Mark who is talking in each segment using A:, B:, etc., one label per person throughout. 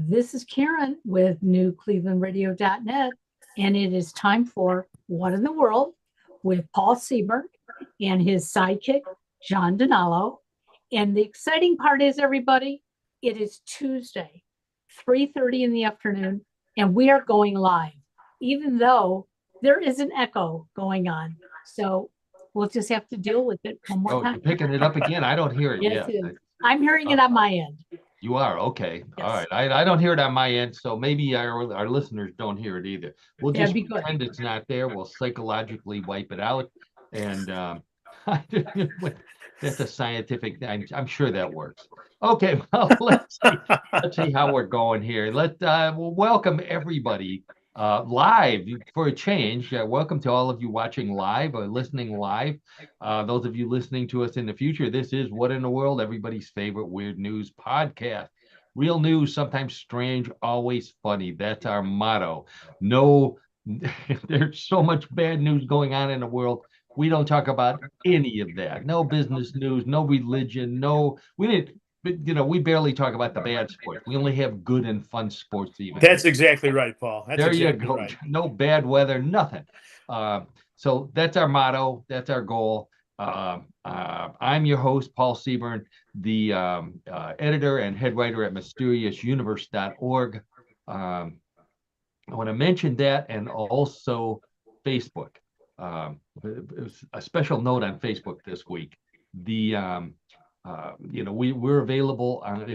A: This is Karen with newclevelandradio.net, and it is time for What in the World with Paul Seaburn and his sidekick, John Donalo. And the exciting part is, everybody, it is Tuesday, 3:30 in the afternoon, and we are going live, even though there is an echo going on. So we'll just have to deal with it one more time.
B: You're picking it up again? I don't hear it
A: Yes,
B: yet.
A: it is. I'm hearing it on my end.
B: You are? Okay.
A: Yes.
B: All right. I don't hear it on my end, so maybe our listeners don't hear it either. We'll just pretend it's not there. We'll psychologically wipe it out. And that's a scientific, I'm sure that works. Okay, well, let's see how we're going here. We'll welcome everybody live for a change. Welcome to all of you watching live or listening live. Those of you listening to us in the future, this is What in the World, everybody's favorite weird news podcast. Real news, sometimes strange, always funny. That's our motto. No, there's so much bad news going on in the world. We don't talk about any of that. No business news, no religion, we barely talk about the bad sports. We only have good and fun sports even.
C: That's exactly right, Paul.
B: There you go. Right. No bad weather, nothing. So that's our motto. That's our goal. I'm your host, Paul Seaburn, the editor and head writer at mysteriousuniverse.org. I want to mention that, and also Facebook. A special note on Facebook this week. We're available on,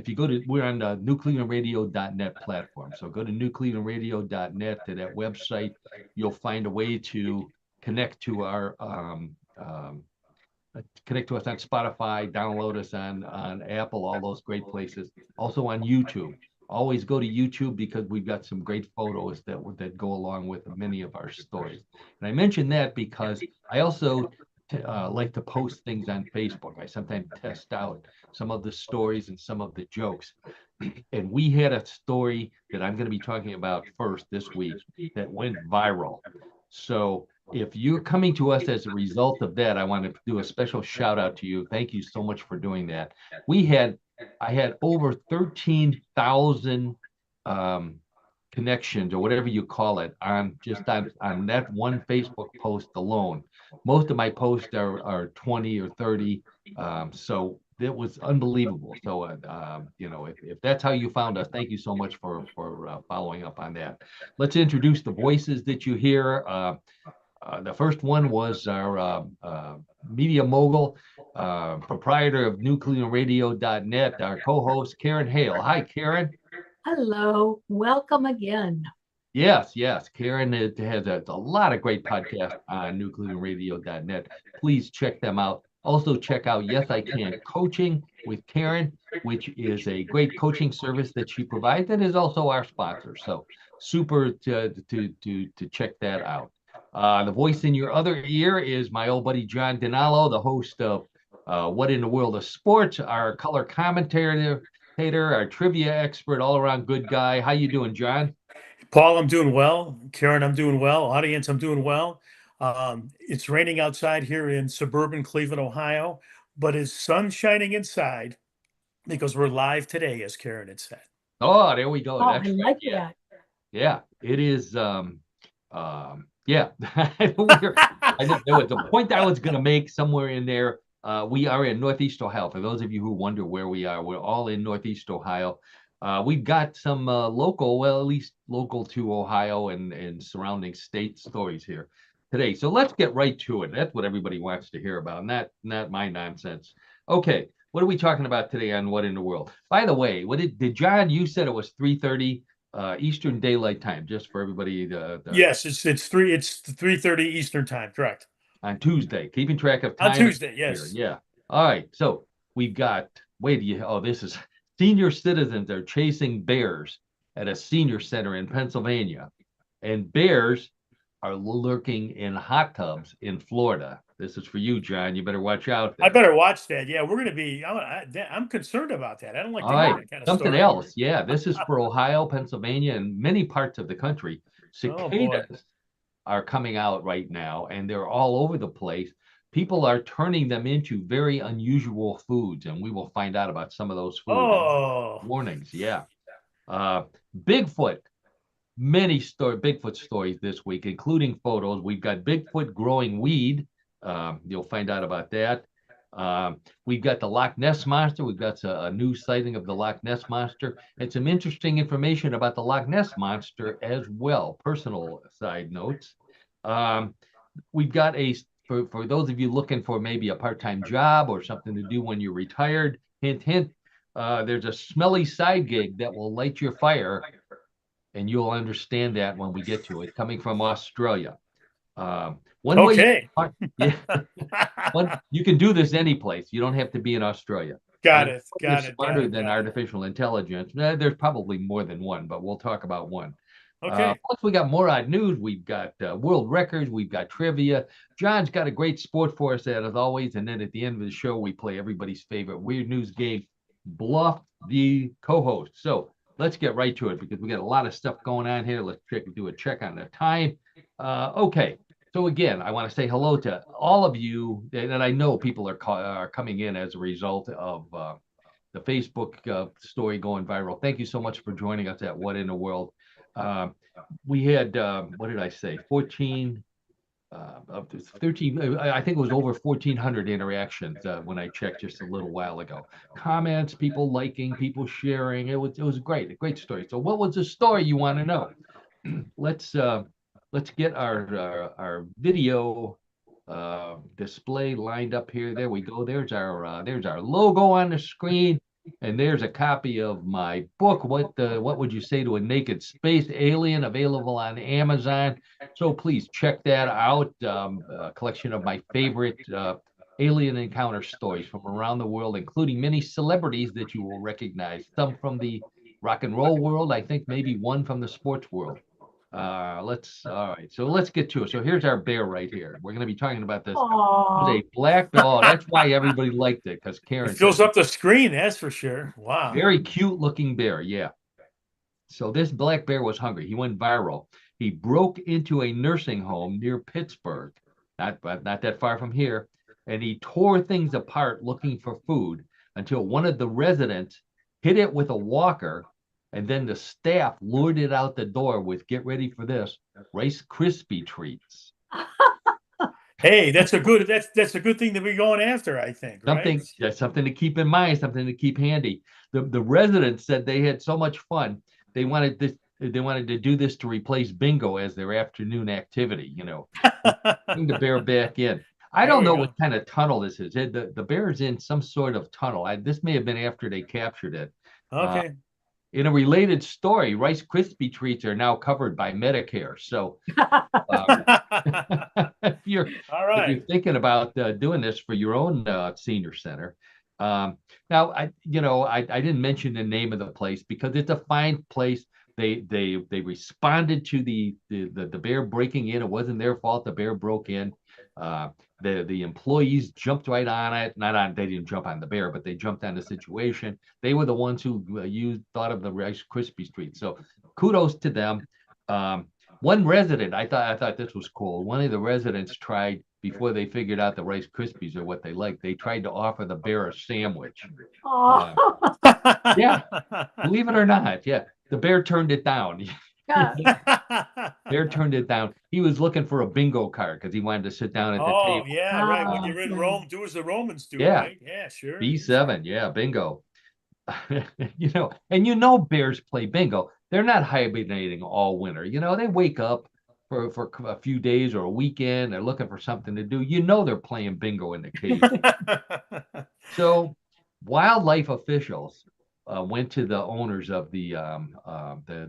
B: we're on the newclevelandradio.net platform. So go to newclevelandradio.net, to that website. You'll find a way to connect to us on Spotify, download us on Apple, all those great places. Also on YouTube. Always go to YouTube because we've got some great photos that go along with many of our stories. And I mention that because I also like to post things on Facebook. I sometimes test out some of the stories and some of the jokes. And we had a story that I'm going to be talking about first this week that went viral. So if you're coming to us as a result of that, I want to do a special shout out to you. Thank you so much for doing that. I had over 13,000 connections, or whatever you call it, on that one Facebook post alone. Most of my posts are 20 or 30, so it was unbelievable. So if that's how you found us, thank you so much for following up on that. Let's introduce the voices that you hear. The first one was our media mogul, proprietor of newclevelandradio.net, our co-host, Karen Hale. Hi, Karen.
A: Hello. Welcome again.
B: Yes. Karen has a lot of great podcasts on newclevelandradio.net. Please check them out. Also check out Yes I Can Coaching with Karen, which is a great coaching service that she provides and is also our sponsor. So super to check that out. The voice in your other ear is my old buddy John Donalo, the host of What in the World of Sports, our color commentator, our trivia expert, all-around good guy. How you doing, John?
C: Paul, I'm doing well. Karen, I'm doing well. Audience, I'm doing well. It's raining outside here in suburban Cleveland, Ohio, but it's sun shining inside because we're live today, as Karen had said.
B: Oh, there we go.
A: Oh, I like that.
B: Yeah, it is. Yeah, there was a point I was going to make somewhere in there. We are in Northeast Ohio. For those of you who wonder where we are, we're all in Northeast Ohio. We've got some local, at least local to Ohio and surrounding state stories here today. So let's get right to it. That's what everybody wants to hear about, not my nonsense. Okay, what are we talking about today on What in the World? By the way, did John? You said it was 3:30 Eastern Daylight Time, just for everybody.
C: Yes, it's 3:30 Eastern Time, correct?
B: On Tuesday, keeping track of time.
C: On Tuesday, yes.
B: Here. Yeah. All right. So we've got. This is senior citizens are chasing bears at a senior center in Pennsylvania, and bears are lurking in hot tubs in Florida. This is for you, John. You better watch out there.
C: I better watch that. Yeah, we're going to be. I'm concerned about that. I don't like to hear that kind of
B: something
C: story.
B: Else. Yeah, this is for Ohio, Pennsylvania, and many parts of the country. Cicadas are coming out right now, and they're all over the place. People are turning them into very unusual foods, and we will find out about some of those foods.
C: Oh,
B: warnings. Yeah. Bigfoot, Bigfoot stories this week, including photos. We've got Bigfoot growing weed. You'll find out about that. We've got the Loch Ness Monster. We've got a new sighting of the Loch Ness Monster and some interesting information about the Loch Ness Monster as well, personal side notes. We've got for those of you looking for maybe a part-time job or something to do when you're retired, hint, hint, there's a smelly side gig that will light your fire, and you'll understand that when we get to it, coming from Australia. One way, yeah, you can do this any place. You don't have to be in Australia.
C: Got it.
B: Smarter than artificial intelligence. There's probably more than one, but we'll talk about one.
C: Okay.
B: Plus, we got more odd news. We've got world records. We've got trivia. John's got a great sport for us, as always. And then at the end of the show, we play everybody's favorite weird news game, Bluff the Co-host. So let's get right to it because we got a lot of stuff going on here. Let's do a check on the time. Okay. So again, I want to say hello to all of you, and I know people are coming in as a result of the Facebook story going viral. Thank you so much for joining us at What in the World. We had what did I say? 13. I think it was over 1,400 interactions when I checked just a little while ago. Comments, people liking, people sharing. It was great, a great story. So, what was the story you want to know? Let's get our video display lined up here. There we go. There's our logo on the screen, and there's a copy of my book. What would you say to a naked space alien? Available on Amazon. So please check that out. A collection of my favorite alien encounter stories from around the world, including many celebrities that you will recognize. Some from the rock and roll world. I think maybe one from the sports world. All right, so let's get to it. So here's our bear right here. We're going to be talking about this. A black bear. Oh, that's why everybody liked it, because Karen
C: it fills up the screen, that's for sure. Wow.
B: Very cute looking bear, yeah. So this black bear was hungry. He went viral. He broke into a nursing home near Pittsburgh, not that far from here, and he tore things apart looking for food until one of the residents hit it with a walker. And then the staff lured it out the door with, get ready for this, Rice Krispie treats.
C: Hey, that's a good thing to be going after, I think.
B: That's something to keep in mind, something to keep handy. The residents said they had so much fun. They wanted to do this to replace bingo as their afternoon activity, bring the bear back in. I don't know what kind of tunnel this is. The bear is in some sort of tunnel. This may have been after they captured it.
C: Okay.
B: In a related story, Rice Krispie treats are now covered by Medicare. So if you're thinking about doing this for your own senior center. Now, I didn't mention the name of the place because it's a fine place. They responded to the bear breaking in. It wasn't their fault. The bear broke in. The employees jumped right on it. They didn't jump on the bear, but they jumped on the situation. They were the ones who thought of the Rice Krispie treat. So kudos to them. One resident, I thought this was cool. One of the residents tried, before they figured out the Rice Krispies are what they like, they tried to offer the bear a sandwich. Yeah, believe it or not, yeah, the bear turned it down. Bear turned it down. He was looking for a bingo card because he wanted to sit down at the table.
C: Oh, yeah, right. When you're in Rome, do as the Romans do,
B: yeah.
C: Right? Yeah, sure.
B: B7, yeah, bingo. Bears play bingo. They're not hibernating all winter. They wake up for a few days or a weekend. They're looking for something to do. They're playing bingo in the cave. So wildlife officials went to the owners of the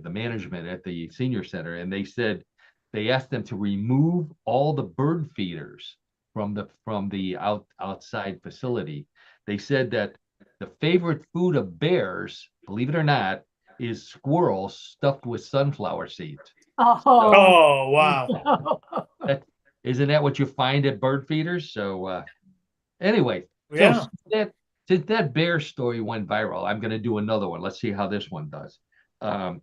B: management at the senior center, and they asked them to remove all the bird feeders from the outside facility. They said that the favorite food of bears, believe it or not, is squirrels stuffed with sunflower seeds.
C: Oh, wow.
B: Isn't that what you find at bird feeders? So anyway,
C: yeah.
B: So since that bear story went viral, I'm going to do another one. Let's see how this one does. So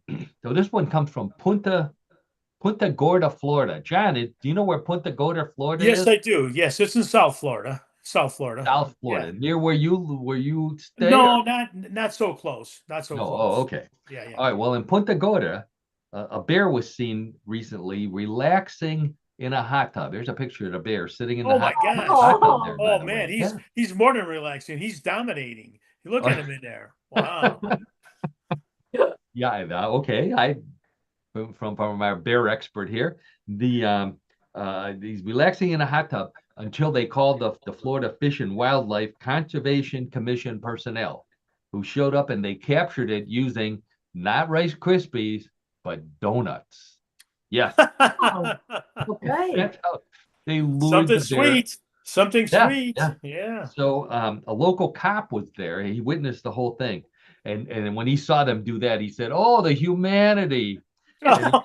B: this one comes from Punta Gorda, Florida. John, do you know where Punta Gorda, Florida is?
C: Yes, I do. Yes, it's in South Florida. South Florida.
B: South Florida, near where you stay?
C: No, not so close. Not so
B: No.
C: close.
B: Oh, okay.
C: Yeah, yeah.
B: All right. Well, in Punta Gorda, a bear was seen recently relaxing in a hot tub. There's a picture of the bear sitting in the
C: Oh my gosh.
B: hot tub there, by
C: Oh
B: the
C: man,
B: way. Yeah.
C: he's more than relaxing. He's dominating. You look at him in there. Wow.
B: Yeah. Okay. I from our bear expert here. He's relaxing in a hot tub until they called the Florida Fish and Wildlife Conservation Commission personnel, who showed up and they captured it using not Rice Krispies but donuts. Yes,
A: Okay.
B: that's how they lured
C: Something
B: the bear.
C: sweet. Something
B: Yeah,
C: sweet.
B: yeah.
C: Yeah.
B: So a local cop was there. He witnessed the whole thing, and when he saw them do that, he said, "Oh, the humanity." And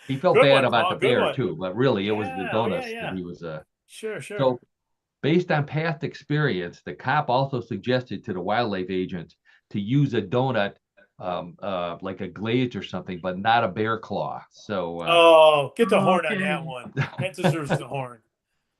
B: he felt
C: Good
B: bad
C: one,
B: about
C: Paul.
B: the
C: Good
B: bear
C: one.
B: too, but really it was the
C: Yeah. Oh, yeah,
B: donuts
C: yeah.
B: that he was.
C: Sure.
B: So based on past experience, the cop also suggested to the wildlife agents to use a donut, like a glaze or something, but not a bear claw. So
C: Get the horn on
A: Okay.
C: that one. That deserves the horn.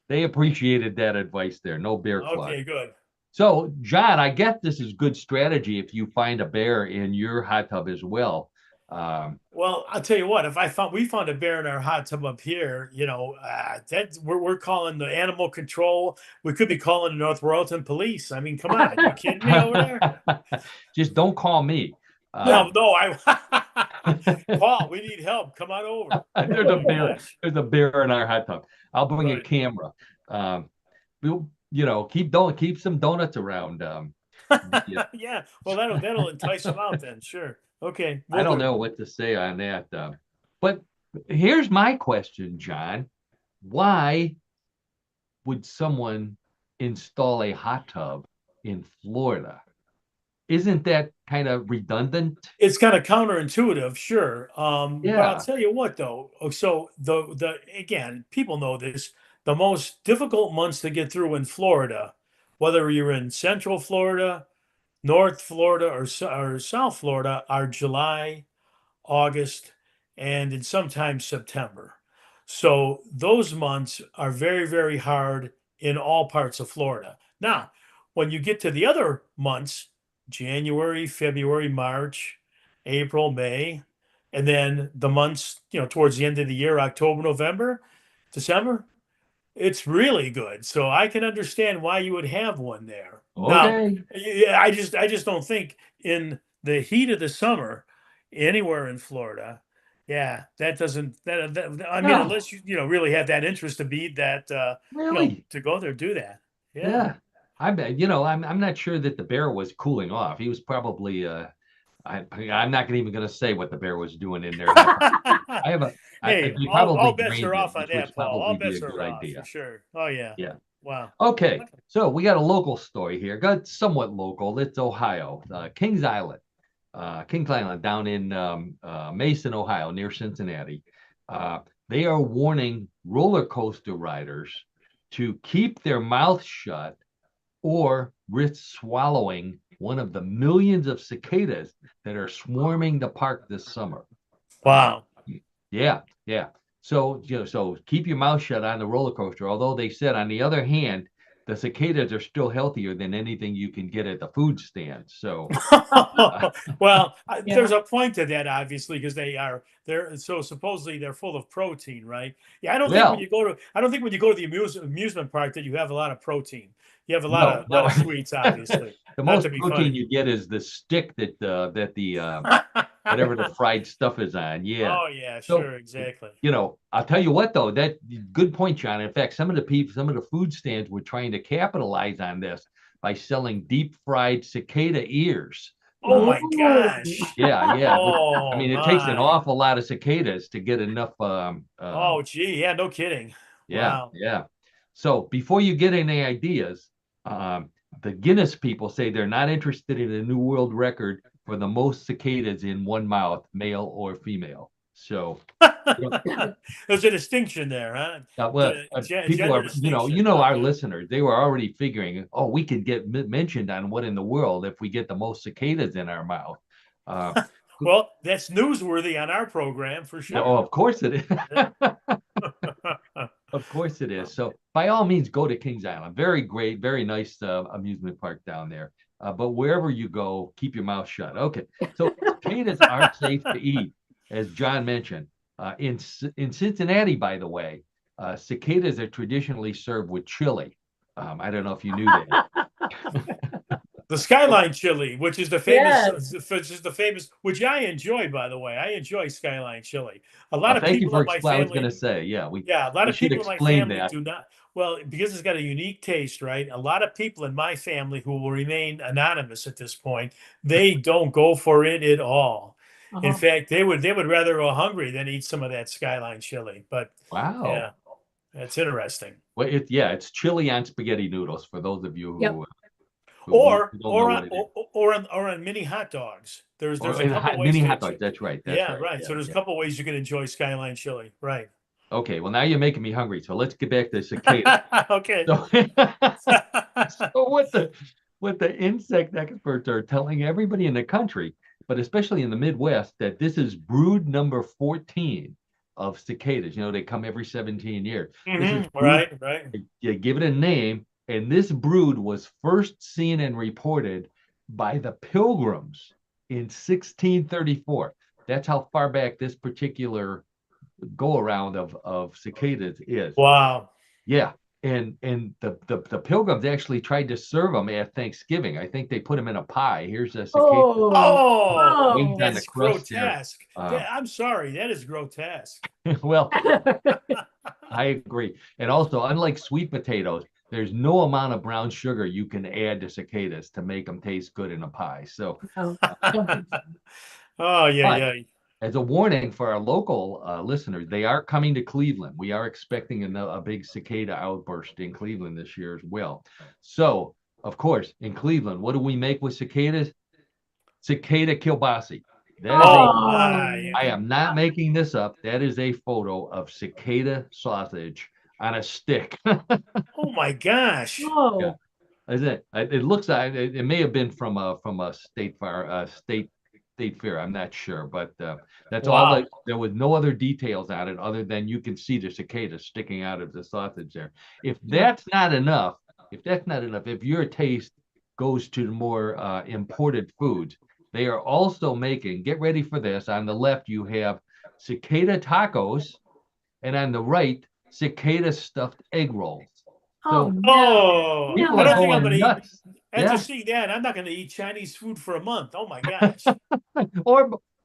B: they appreciated that advice there. No bear claw.
C: Okay, good.
B: So, John, I guess this is good strategy if you find a bear in your hot tub as well.
C: Well, I'll tell you what. If we found a bear in our hot tub up here, that we're calling the animal control. We could be calling the North Royalton police. I mean, come on, you kidding me over there?
B: Just don't call me.
C: No, Paul, we need help. Come on over.
B: There's a
C: Oh my
B: bear.
C: gosh.
B: There's a bear in our hot tub. I'll bring a
C: Right.
B: camera. We'll, keep some donuts around. Yeah.
C: Yeah. Well, that'll entice them out then. Sure. Okay.
B: I don't know what to say on that. But here's my question, John. Why would someone install a hot tub in Florida? Isn't that kind of redundant?
C: It's kind of counterintuitive, sure. But I'll
B: Yeah.
C: tell you what, though. So the again, people know this. The most difficult months to get through in Florida, whether you're in Central Florida, North Florida, or South Florida, are July, August, and in sometimes September. So those months are very, very hard in all parts of Florida. Now, when you get to the other months, January, February, March, April, May, and then the months, towards the end of the year, October, November, December, it's really good. So I can understand why you would have one there. Now,
B: Okay.
C: yeah, I just don't think in the heat of the summer anywhere in Florida. Yeah, that doesn't I mean,
B: No.
C: unless you really have that interest to be that
B: Really?
C: to go there, do that. Yeah.
B: Yeah. I'm not sure that the bear was cooling off. He was probably I'm not even going to say what the bear was doing in there. I have a
C: Hey,
B: you
C: all
B: probably
C: bets
B: drained
C: are
B: it,
C: off on
B: which would
C: that, Paul. All
B: probably be
C: bets
B: a good
C: are off
B: idea.
C: for sure. Oh yeah.
B: Yeah.
C: Wow.
B: Okay, so we got a local story here. Got somewhat local. It's Ohio, Kings Island, down in Mason, Ohio, near Cincinnati. They are warning roller coaster riders to keep their mouth shut or risk swallowing one of the millions of cicadas that are swarming the park this summer.
C: Wow.
B: Yeah. So keep your mouth shut on the roller coaster. Although they said, on the other hand, the cicadas are still healthier than anything you can get at the food stand. So,
C: Well,
A: Yeah.
C: there's a point to that, obviously, because they're so supposedly they're full of protein, right? Yeah, I don't think when you go to the amusement park that you have a lot of protein. You have a lot
B: No.
C: of sweets, obviously.
B: the
C: Not
B: most
C: to be
B: protein
C: funny.
B: you get is the stick that the whatever the fried stuff is on. Yeah.
C: Oh yeah,
B: So,
C: sure, exactly.
B: I'll tell you what though, that good point, John. In fact, some of the food stands were trying to capitalize on this by selling deep fried cicada ears.
C: Oh my gosh.
B: Yeah.
C: Oh
B: I mean, it takes an
C: my.
B: awful lot of cicadas to get enough.
C: Oh gee, yeah, no kidding. Wow.
B: Yeah. So before you get any ideas, the Guinness people say they're not interested in a new world record for the most cicadas in one mouth, male or female. So
C: There's a distinction there, huh?
B: people are,
C: distinction.
B: our
C: Okay.
B: listeners, they were already figuring, oh, we could get mentioned on What in the World if we get the most cicadas in our mouth.
C: Well, that's newsworthy on our program for sure.
B: Oh, of course it is. Of course it is. So by all means, go to Kings Island. Very great, very nice amusement park down there. But wherever you go, keep your mouth shut. Okay. So cicadas are safe to eat, as John mentioned. In Cincinnati, by the way, cicadas are traditionally served with chili. I don't know if you knew that.
C: The Skyline chili, which is the
A: Yes.
C: famous, which I enjoy, by the way. I enjoy Skyline chili. A lot of
B: Thank you
C: people
B: for
C: in my
B: explaining. I was going
C: family,
B: to say, yeah,
C: yeah, a lot
B: we
C: of
B: should
C: people in my
B: explain
C: family
B: that.
C: do not. Well, because it's got a unique taste, right? A lot of people in my family who will remain anonymous at this point, they don't go for it at all. In
A: Uh-huh.
C: fact, they would rather go hungry than eat some of that Skyline chili. But
B: Wow.
C: yeah, that's interesting.
B: Well, it's chili on spaghetti noodles for those of you
A: Yep.
C: Or
B: who don't know
C: or
B: what
C: on
B: it is.
C: or on mini hot dogs. There's
B: Or
C: a
B: in
C: couple ways
B: mini hot
C: that
B: dogs. That's right. That's
C: yeah,
B: right.
C: right.
B: Yeah,
C: So there's a
B: yeah.
C: couple ways you can enjoy Skyline chili. Right.
B: Okay. Well, now you're making me hungry. So let's get back to cicadas.
C: Okay.
B: So, so what the insect experts are telling everybody in the country, but especially in the Midwest, that this is brood number 14 of cicadas. They come every 17 years. This is brood.
C: Right.
B: You give it a name, and this brood was first seen and reported by the Pilgrims in 1634. That's how far back this particular go around of cicadas is.
C: Wow.
B: Yeah. And the Pilgrims actually tried to serve them at Thanksgiving. I think they put them in a pie. Here's a cicada
A: Oh,
C: Oh,
B: waved on the
C: that's
B: crust there.
C: grotesque. I'm sorry, that is grotesque.
B: Well, I agree. And also, unlike sweet potatoes, there's no amount of brown sugar you can add to cicadas to make them taste good in a pie. So,
A: oh, don't think so.
C: Oh, yeah,
B: but
C: yeah.
B: as a warning for our local listeners, they are coming to Cleveland. We are expecting a big cicada outburst in Cleveland this year as well. So, of course, in Cleveland, what do we make with cicadas? Cicada kielbasa. That is
C: Oh,
A: Oh,
B: I am not making this up. That is a photo of cicada sausage on a stick.
C: oh my gosh.
B: Yeah,
A: oh,
B: is it? It looks like it may have been from a state fair. I'm not sure, but that's all.
C: Wow.
B: There was no other details on it other than you can see the cicada sticking out of the sausage there. If that's not enough, if your taste goes to the more imported foods, they are also making. Get ready for this. On the left, you have cicada tacos, and on the right, cicada stuffed egg rolls.
A: oh,
B: So
A: no,
C: Oh,
B: people
C: I
B: are
C: don't think I'm
B: going
C: gonna eat.
B: nuts.
C: After
B: Yeah.
C: seeing that, I'm not gonna eat Chinese food for a month. Oh my gosh.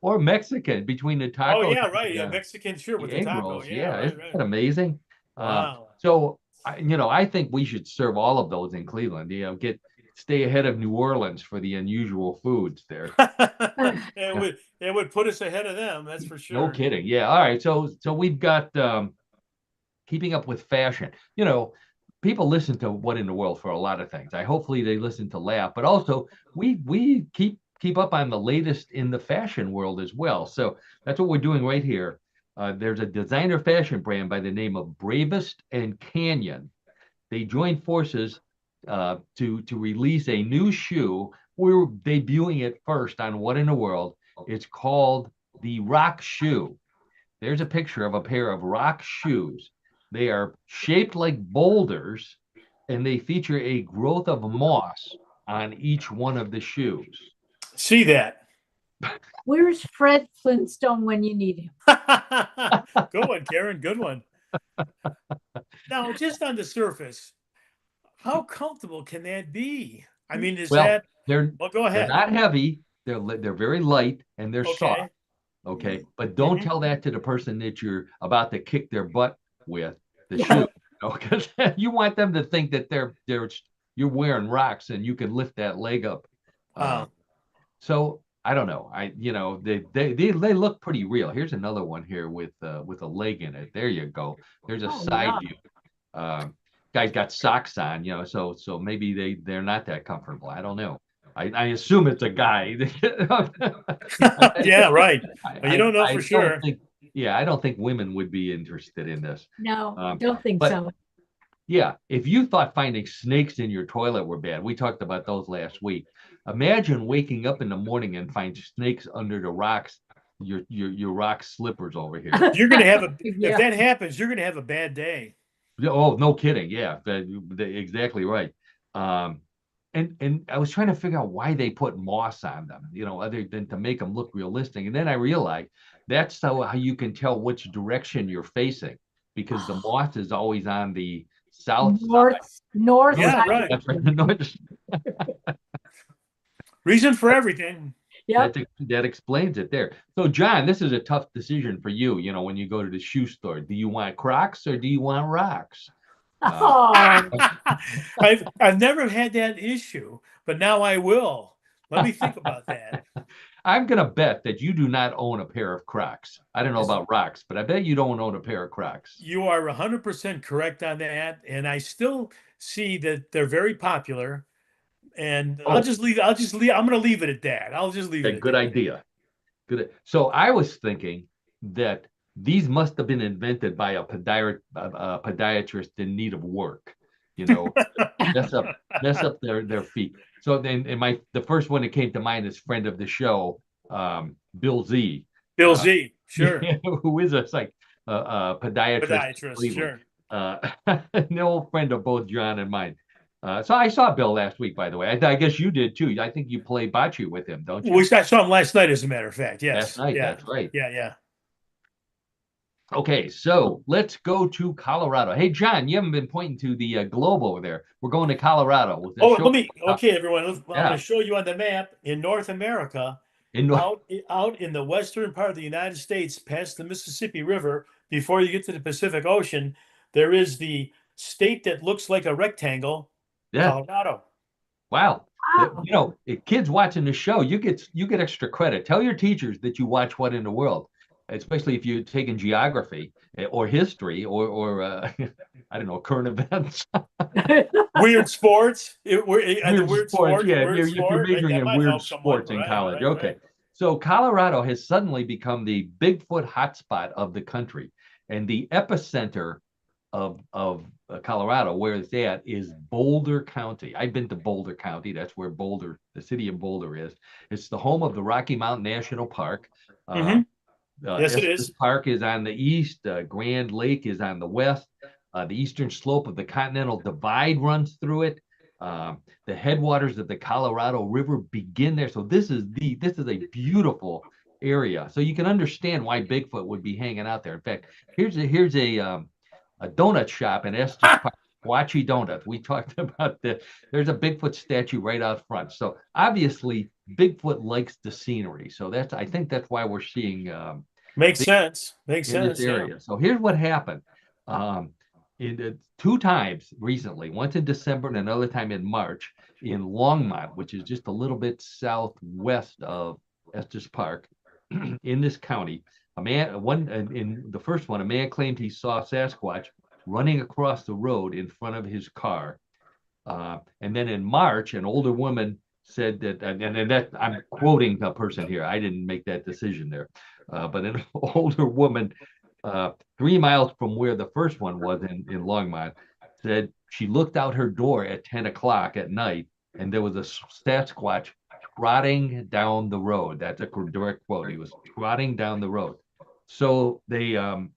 B: Or Mexican between the
C: Oh
B: tacos
C: yeah,
B: and
C: right. Yeah, Mexican sure with
B: the
C: the
B: egg
C: taco.
B: rolls.
C: Yeah,
B: Yeah,
C: right,
B: isn't
C: right.
B: that amazing?
C: Wow.
B: So I think we should serve all of those in Cleveland. Stay ahead of New Orleans for the unusual foods there.
C: It would put us ahead of them, that's for
B: No
C: sure.
B: kidding. Yeah. All right. So we've got keeping up with fashion. People listen to What in the World for a lot of things. Hopefully they listen to Laugh, but also we keep up on the latest in the fashion world as well. So that's what we're doing right here. There's a designer fashion brand by the name of Bravest and Canyon. They joined forces to release a new shoe. We're debuting it first on What in the World. It's called the Rock Shoe. There's a picture of a pair of rock shoes. They are shaped like boulders, and they feature a growth of moss on each one of the shoes.
C: See that.
A: where's Fred Flintstone when you need him?
C: Good one, Karen. Good one. Now, just on the surface, how comfortable can that be? I mean, is
B: Well,
C: that
B: they're
C: well, go
B: they're
C: ahead.
B: not heavy. They're very light and they're soft.
C: Okay.
B: Okay, but don't
C: Mhm.
B: tell that to the person that you're about to kick their butt with the
A: Yeah.
B: shoe, because you want them to think that you're wearing rocks and you can lift that leg up. So I don't know. They look pretty real. Here's another one here with a leg in it. There you go. There's a
A: Oh,
B: side
A: yeah.
B: view. Guy's got socks on, so maybe they're not that comfortable. I don't know. I assume it's a guy.
C: Yeah, right. But you don't know
B: I
C: for
B: don't
C: sure.
B: think, yeah, I don't think women would be interested in this.
A: No, don't think
B: But
A: so.
B: yeah, if you thought finding snakes in your toilet were bad, we talked about those last week. Imagine waking up in the morning and find snakes under the rocks, your rock slippers over here.
C: You're gonna have a if
A: Yeah.
C: that happens, you're gonna have a bad day.
B: Oh, no kidding. Yeah, exactly right. Um, and I was trying to figure out why they put moss on them, other than to make them look realistic. And then I realized that's how you can tell which direction you're facing, because the moss is always on the south side.
A: North
C: Yeah,
A: side.
C: right.
B: That's right. The north.
C: Reason for everything.
A: Yep.
B: That explains it there. So, John, this is a tough decision for you. When you go to the shoe store, do you want Crocs or do you want rocks?
A: Oh,
C: I've never had that issue, but now I will. Let me think about that.
B: I'm going to bet that you do not own a pair of Crocs. I don't know about rocks, but I bet you don't own a pair of Crocs.
C: You are 100% correct on that, and I still see that they're very popular. And
B: Oh.
C: I'm going to leave it at that. I'll just leave it at
B: Good
C: that.
B: idea. Good. So I was thinking that these must have been invented by a podiatrist in need of work, mess up their feet. So then, the first one that came to mind is friend of the show, Bill Z.
C: Bill Z, sure.
B: Who is a podiatrist.
C: Podiatrist, sure.
B: An old friend of both John and mine. So I saw Bill last week, by the way. I guess you did too. I think you play bocce with him, don't you?
C: I saw him last night, as a matter of fact. Yes.
B: Last night,
C: Yeah.
B: that's right.
C: Yeah.
B: Okay, so let's go to Colorado. Hey, John, you haven't been pointing to the globe over there. We're going to Colorado.
C: Okay, everyone. I'm going to show you on the map in North America, out in the western part of the United States, past the Mississippi River, before you get to the Pacific Ocean, there is the state that looks like a rectangle, Colorado.
B: Wow. If kids watching the show, you get extra credit. Tell your teachers that you watch What in the World, especially if you're taking geography or history or I don't know, current events.
C: Weird sports.
B: Weird sports. Yeah, you're majoring in weird sports in college. Okay. So Colorado has suddenly become the Bigfoot hotspot of the country, and the epicenter of Colorado, where it's at, is Boulder County. I've been to Boulder County. That's where the city of Boulder is. It's the home of the Rocky Mountain National Park.
C: Yes, it is.
B: Park is on the east. Grand Lake is on the west. The eastern slope of the Continental Divide runs through it. The headwaters of the Colorado River begin there. So this is a beautiful area. So you can understand why Bigfoot would be hanging out there. In fact, here's a donut shop in Estes Park, Watchy Donuts. We talked about there's a Bigfoot statue right out front. So obviously Bigfoot likes the scenery. So I think that's why we're seeing
C: makes sense.
B: This area. Yeah. So here's what happened. Two times recently, once in December and another time in March, in Longmont, which is just a little bit southwest of Estes Park, in this county. In the first one, a man claimed he saw Sasquatch running across the road in front of his car. And then in March, an older woman said that, and that I'm quoting a person here. I didn't make that decision there. But an older woman, 3 miles from where the first one was in Longmont, said she looked out her door at 10 o'clock at night, and there was a Sasquatch trotting down the road. That's a direct quote. He was trotting down the road. So they're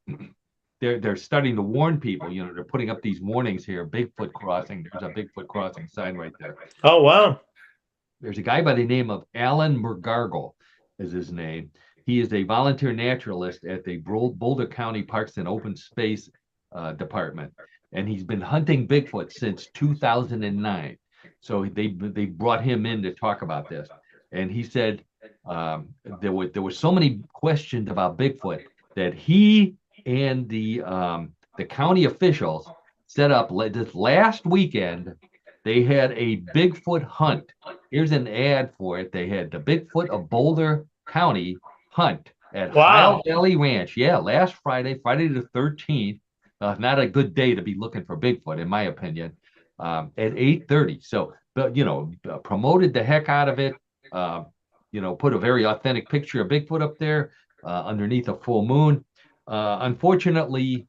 B: starting to warn people. They're putting up these warnings here. Bigfoot crossing. There's a Bigfoot crossing sign right there.
C: Oh, wow.
B: There's a guy by the name of Alan Mergargle is his name. He is a volunteer naturalist at the Boulder County Parks and Open Space Department, and he's been hunting Bigfoot since 2009. So they brought him in to talk about this, and he said there were so many questions about Bigfoot that he and the county officials set up this last weekend. They had a Bigfoot hunt. Here's an ad for it. They had the Bigfoot of Boulder County hunt at Hile Valley Ranch. Yeah, last Friday the 13th. Not a good day to be looking for Bigfoot, in my opinion. At 8:30. So, but promoted the heck out of it. Put a very authentic picture of Bigfoot up there underneath a full moon. Unfortunately,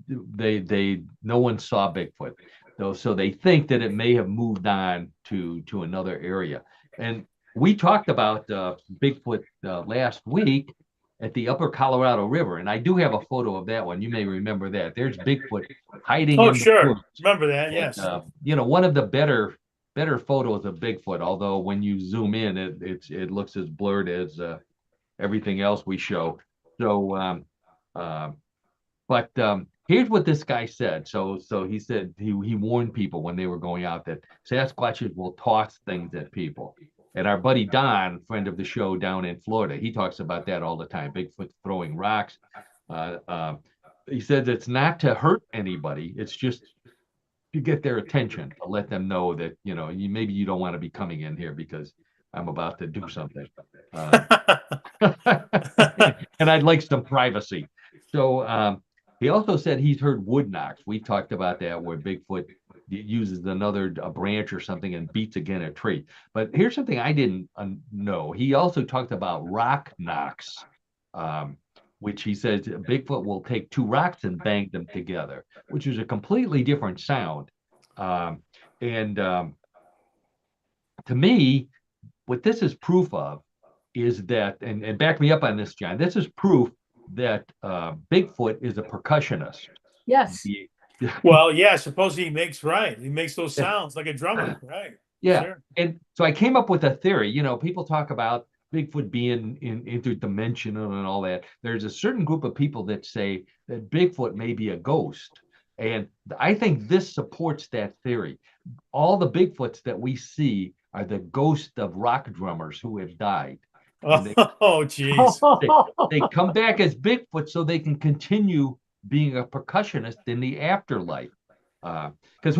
B: no one saw Bigfoot, though. So they think that it may have moved on to another area. And we talked about Bigfoot last week, at the upper Colorado River. And I do have a photo of that one. You may remember that. There's Bigfoot hiding
C: Oh,
B: in the
C: sure.
B: woods.
C: Remember that?
B: And,
C: Yes.
B: one of the better photos of Bigfoot, although when you zoom in, it looks as blurred as everything else we show. So, but here's what this guy said. So he said he warned people when they were going out that Sasquatches will toss things at people. And our buddy Don, friend of the show down in Florida, he talks about that all the time. Bigfoot throwing rocks. He says it's not to hurt anybody. It's just to get their attention, to let them know that maybe you don't want to be coming in here because I'm about to do something. And I'd like some privacy. So he also said he's heard wood knocks. We talked about that, where Bigfoot uses a branch or something and beats again a tree. But here's something I didn't know. He also talked about rock knocks, which he says Bigfoot will take two rocks and bang them together, which is a completely different sound. And to me, what this is proof of is that, and back me up on this, John, this is proof that Bigfoot is a percussionist.
A: Yes.
C: Well, yeah, suppose he makes those sounds like a drummer, right?
B: Yeah.
C: Sure.
B: And so I came up with a theory. People talk about Bigfoot being interdimensional and all that. There's a certain group of people that say that Bigfoot may be a ghost. And I think this supports that theory. All the Bigfoots that we see are the ghosts of rock drummers who have died.
C: Oh, geez.
B: They come back as Bigfoot so they can continue being a percussionist in the afterlife. Because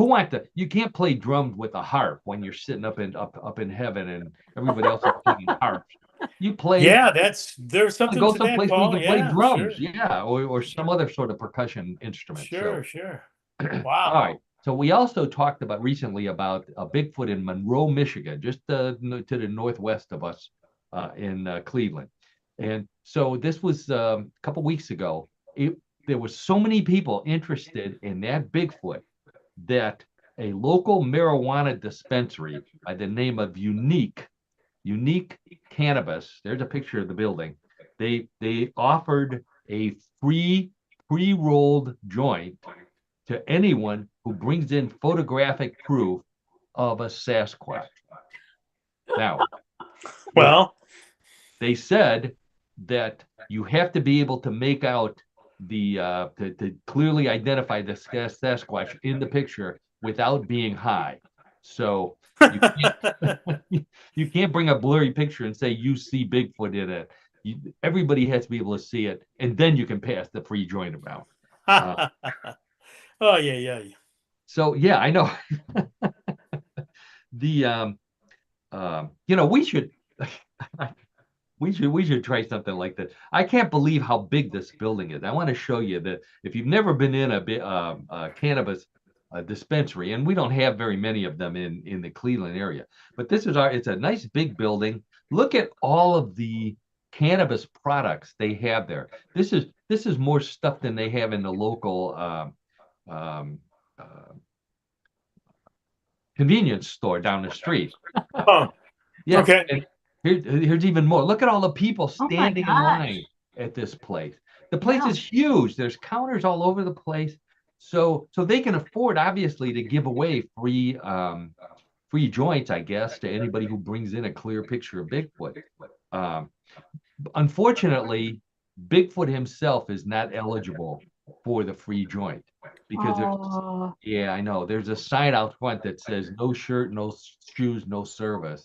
B: you can't play drums with a harp when you're sitting up in heaven and everybody else is playing harps. You play.
C: Yeah, there's something
B: go
C: to that,
B: someplace where
C: Paul.
B: you can play
C: Yeah,
B: drums,
C: sure.
B: yeah, or some other sort of percussion instrument.
C: Sure. Wow.
B: All right. So we also talked recently about a Bigfoot in Monroe, Michigan, just to the northwest of us in Cleveland. And so this was a couple weeks ago. There was so many people interested in that Bigfoot that a local marijuana dispensary by the name of Unique Cannabis, there's a picture of the building. They offered a free pre-rolled joint to anyone who brings in photographic proof of a Sasquatch. Now,
C: well,
B: they said that you have to be able to make out to clearly identify the Sasquatch in the picture without being high. So you can't bring a blurry picture and say you see Bigfoot in it. Everybody has to be able to see it, and then you can pass the free joint around.
C: Oh, yeah.
B: So yeah, I know. We should try something like that. I can't believe how big this building is. I want to show you that if you've never been in a cannabis dispensary, and we don't have very many of them in the Cleveland area, but it's a nice big building. Look at all of the cannabis products they have there. This is more stuff than they have in the local convenience store down the street. Yeah.
C: Okay.
B: And here's even more. Look at all the people standing in line at this place. The place is huge. There's counters all over the place. So they can afford, obviously, to give away free joints, I guess, to anybody who brings in a clear picture of Bigfoot. Unfortunately, Bigfoot himself is not eligible for the free joint because I know there's a sign out front that says no shirt, no shoes, no service.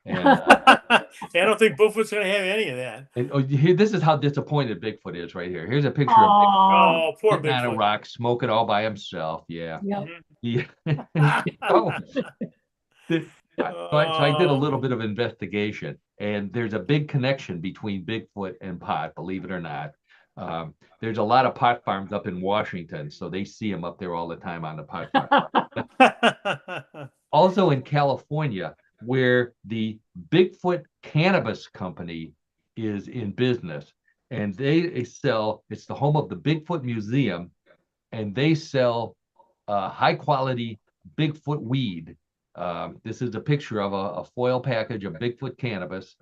B: And
C: I don't think Bigfoot's going to have any of that.
B: And this is how disappointed Bigfoot is right here. Here's a picture of
C: Bigfoot. Poor
B: sitting on a
C: Bigfoot.
B: rock, smoking all by himself. Yeah.
A: Yep.
B: So I did a little bit of investigation, and there's a big connection between Bigfoot and pot, believe it or not. There's a lot of pot farms up in Washington, so they see him up there all the time on the pot farm. Also in California, where the Bigfoot Cannabis Company is in business, and it's the home of the Bigfoot Museum, and they sell high quality Bigfoot weed. This is a picture of a foil package of Bigfoot cannabis.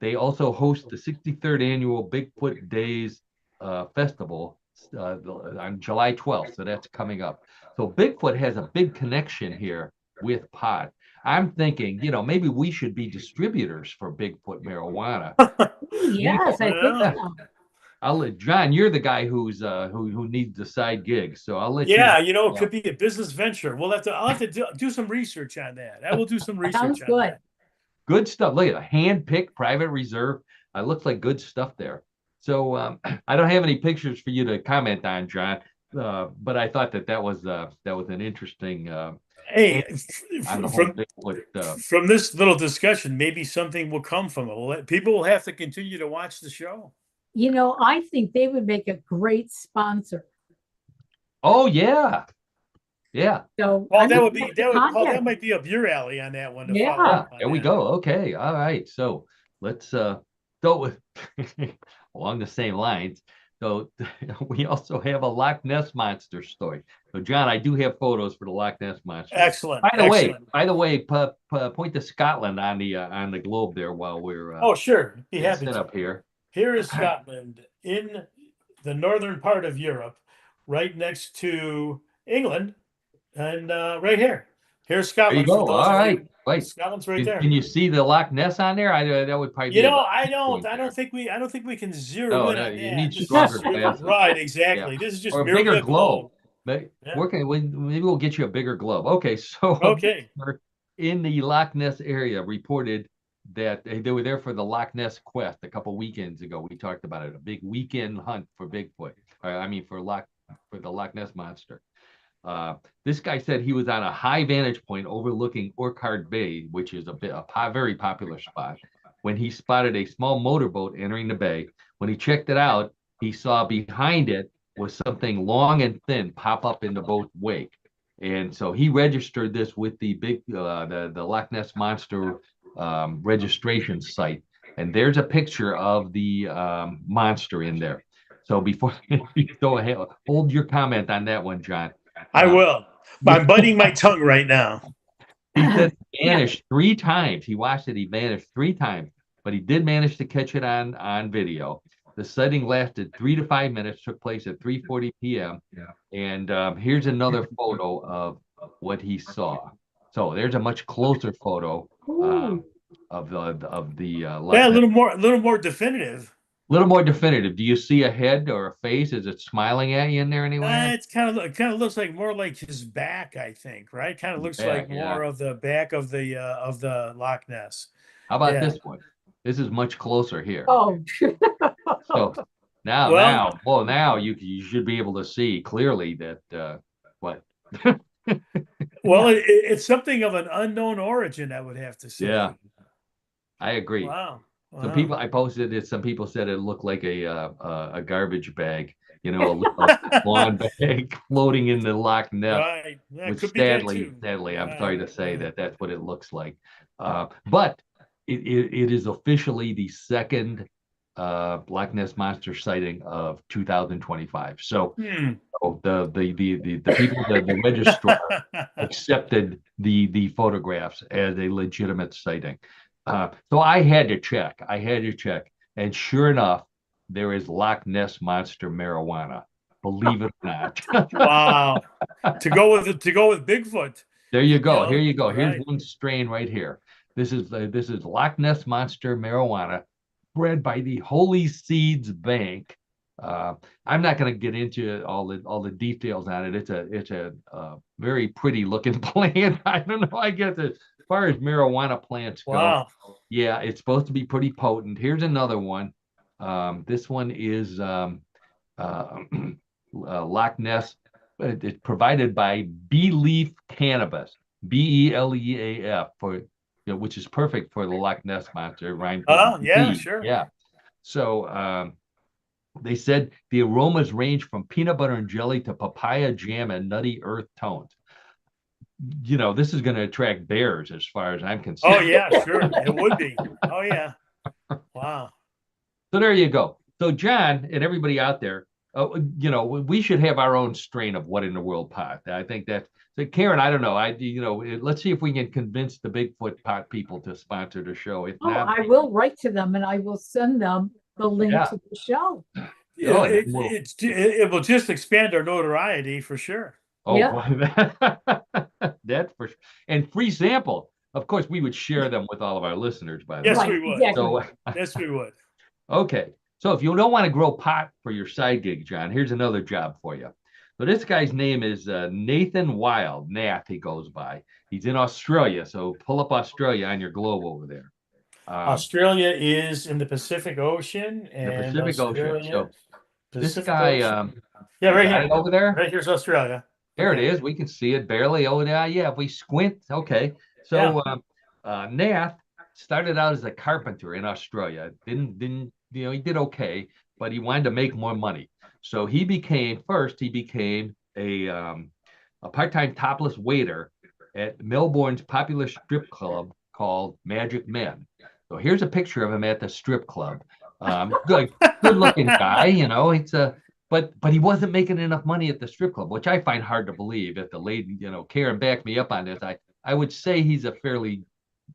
B: They also host the 63rd annual Bigfoot Days festival on July 12th. So that's coming up. So Bigfoot has a big connection here with pot. I'm thinking, maybe we should be distributors for Bigfoot marijuana.
A: Yes, I think
C: Yeah.
A: so.
B: I'll let John. You're the guy who needs the side gig, so I'll let
C: Yeah,
B: you.
C: it could be a business venture. I'll have to do some research on that. I will do some research
A: Sounds
C: on
A: good.
C: that.
B: Good stuff. Look at a hand-picked private reserve. It looks like good stuff there. So I don't have any pictures for you to comment on, John, but I thought that was an interesting
C: Hey,
B: on the whole Bigfoot.
C: from this little discussion, maybe something will come from it. People will have to continue to watch the show.
A: I think they would make a great sponsor.
B: Oh yeah, yeah.
A: So
C: Well,
A: I
C: that
A: would
C: would be
A: have to
C: Paul, that
A: contact
C: might be up your alley on that one to
A: Yeah.
C: follow
B: Yeah,
C: up on
B: there we
C: that.
B: go. Okay, all right. So let's go with along the same lines. So we also have a Loch Ness monster story. So John, I do have photos for the Loch Ness monster.
C: Excellent.
B: By the
C: excellent.
B: way, point to Scotland on the globe there while we're
C: Oh, sure. Be happy
B: set
C: to.
B: up here.
C: Here is Scotland in the northern part of Europe, right next to England, and right here. Here's
B: There you
C: Scotland for
B: go.
C: those
B: All
C: of
B: right.
C: you.
B: Wait,
C: Scotland's right there.
B: can you see the Loch Ness on there? That would probably be about
C: I
B: 6
C: don't.
B: points
C: I
B: there.
C: don't think we can zero
B: No,
C: in
B: no,
C: on
B: you
C: that.
B: need
C: This is
B: stronger
C: just-
B: glasses.
C: right,
B: Yeah.
C: exactly. This is just
B: Or a
C: merely
B: bigger
C: a
B: globe.
C: globe.
B: But
C: Yeah.
B: maybe we'll get you a bigger globe. Okay, so
C: Okay.
B: in the Loch Ness area reported that they were there for the Loch Ness Quest a couple weekends ago. We talked about it, a big weekend hunt for Bigfoot. For the Loch Ness monster. This guy said he was on a high vantage point overlooking Orchard Bay, which is a very popular spot, when he spotted a small motorboat entering the bay. When he checked it out, he saw behind it was something long and thin pop up in the boat's wake. And so he registered this with the Loch Ness Monster registration site. And there's a picture of the monster in there. So before you go ahead, hold your comment on that one, John.
C: I will. I'm biting my tongue right now.
B: He said he vanished 3 times. He watched it. He vanished 3 times, but he did manage to catch it on video. The sighting lasted 3 to 5 minutes. Took place at 3:40 p.m. And here's another photo of what he saw. So there's a much closer photo of the
C: Yeah, a little more definitive.
B: A little more definitive. Do you see a head or a face? Is it smiling at you in there anywhere?
C: It kind of looks like more like his back, I think, right? Kind of looks like more of the back of the Loch Ness.
B: How about this one? This is much closer here.
A: Oh,
B: So now you should be able to see clearly that what.
C: Well, it's something of an unknown origin, I would have to say.
B: Yeah, I agree.
C: Wow.
B: Some people, I posted it. Some people said it looked like a garbage bag, a little lawn bag floating in the Loch Ness.
C: Right. Yeah,
B: Which
C: could be that
B: sadly,
C: too.
B: I'm sorry to say that's what it looks like. But it is officially the second Loch Ness monster sighting of 2025. So the people, the registrar accepted the photographs as a legitimate sighting. So I had to check, and sure enough, there is Loch Ness monster marijuana. Believe it or not.
C: Wow. To go with Bigfoot.
B: There you go. Here you go.
C: Right.
B: Here's one strain right here. This is Loch Ness monster marijuana, bred by the Holy Seeds Bank. I'm not going to get into all the details on it. It's a very pretty looking plant. I don't know. I guess as far as marijuana plants go,
C: Wow.
B: yeah, it's supposed to be pretty potent. Here's another one. This one is Loch Ness. It's provided by Beleaf Cannabis, BELEAF, which is perfect for the Loch Ness monster. Rhymes with
C: Yeah,
B: bee.
C: sure.
B: Yeah. So they said the aromas range from peanut butter and jelly to papaya jam and nutty earth tones. This is going to attract bears as far as I'm concerned.
C: Oh yeah, sure. It would be. Oh yeah. Wow.
B: So there you go. So John and everybody out there, we should have our own strain of What in the World pot. I think that. So Karen, I don't know. Let's see if we can convince the Bigfoot pot people to sponsor the show. If
A: Oh,
B: not,
A: I will write to them and I will send them the link
B: Yeah.
A: to the show.
C: Yeah,
B: Oh, and then we'll-
C: it will just expand our notoriety for sure.
B: oh,
A: Yeah.
B: boy, that's for sure. And free sample. Of course, we would share them with all of our listeners, by the
C: Yes,
B: way.
A: Right,
C: we would.
A: exactly.
B: So,
C: Yes, we would.
B: okay. So if you don't want to grow pot for your side gig, John, here's another job for you. So this guy's name is Nathan Wild. Nath, he goes by. He's in Australia. So pull up Australia on your globe over there.
C: Australia is in the Pacific Ocean, and
B: Pacific Ocean. So this
C: Pacific
B: guy,
C: Ocean. Yeah, right
B: got
C: here.
B: it over there.
C: Right here's Australia.
B: There
C: Okay.
B: it is. We can see it barely. Oh, yeah. If we squint, okay. So Nath started out as a carpenter in Australia. Didn't he did okay, but he wanted to make more money. So he became a part-time topless waiter at Melbourne's popular strip club called Magic Men. So here's a picture of him at the strip club. Good-looking guy, It's but he wasn't making enough money at the strip club, which I find hard to believe. If the lady, Karen backed me up on this, I would say he's a fairly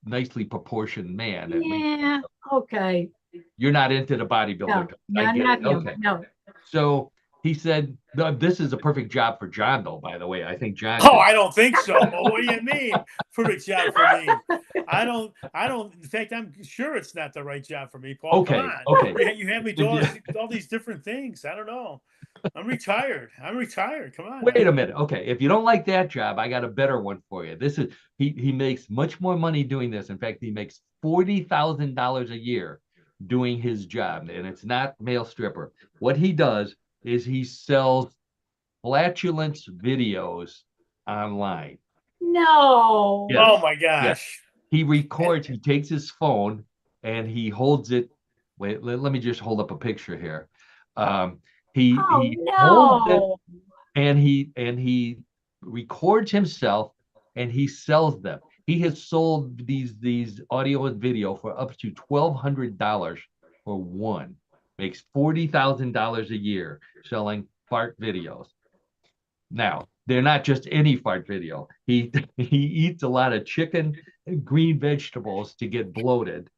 B: nicely proportioned man.
A: Yeah, okay.
B: You're not into the bodybuilder.
A: No,
B: I get
A: not
B: it.
A: him.
B: Okay.
A: No.
B: So he said, this is a perfect job for John, though, by the way. I think John.
C: Oh, I don't think so. What do you mean? Perfect job for me. I don't. In fact, I'm sure it's not the right job for me, Paul.
B: Okay.
C: Come on.
B: Okay.
C: You have me do all these different things. I don't know. I'm retired. Come on.
B: Wait a minute. Okay. If you don't like that job, I got a better one for you. This is he makes much more money doing this. In fact, he makes $40,000 a year doing his job, and it's not male stripper. What he does is he sells flatulence videos online.
A: No.
B: Yes.
C: Oh my gosh.
B: He records, he takes his phone and he holds it. Wait, let me just hold up a picture here. He holds it
A: no.
B: and he records himself and he sells them. He has sold these audio and video for up to $1,200 for one. Makes $40,000 a year selling fart videos. Now, they're not just any fart video. He eats a lot of chicken and green vegetables to get bloated.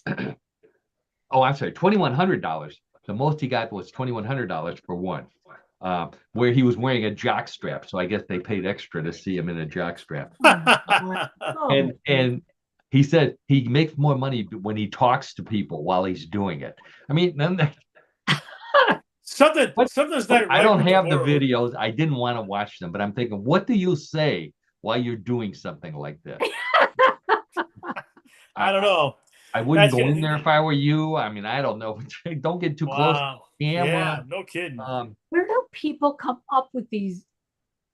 B: Oh, I'm sorry, $2,100. The most he got was $2,100 for one, where he was wearing a jock strap. So I guess they paid extra to see him in a jock strap.
A: Oh,
B: And he said he makes more money when he talks to people while he's doing it. I mean,
C: something's not right.
B: I don't
C: with
B: have the
C: world.
B: videos. I didn't want to watch them, but I'm thinking, what do you say while you're doing something like this?
C: I don't know.
B: I wouldn't
C: That's
B: go in
C: good.
B: there if I were you. I mean, I don't know. Don't get too close to
C: Wow.
B: the camera.
C: Yeah, no kidding.
A: where do people come up with these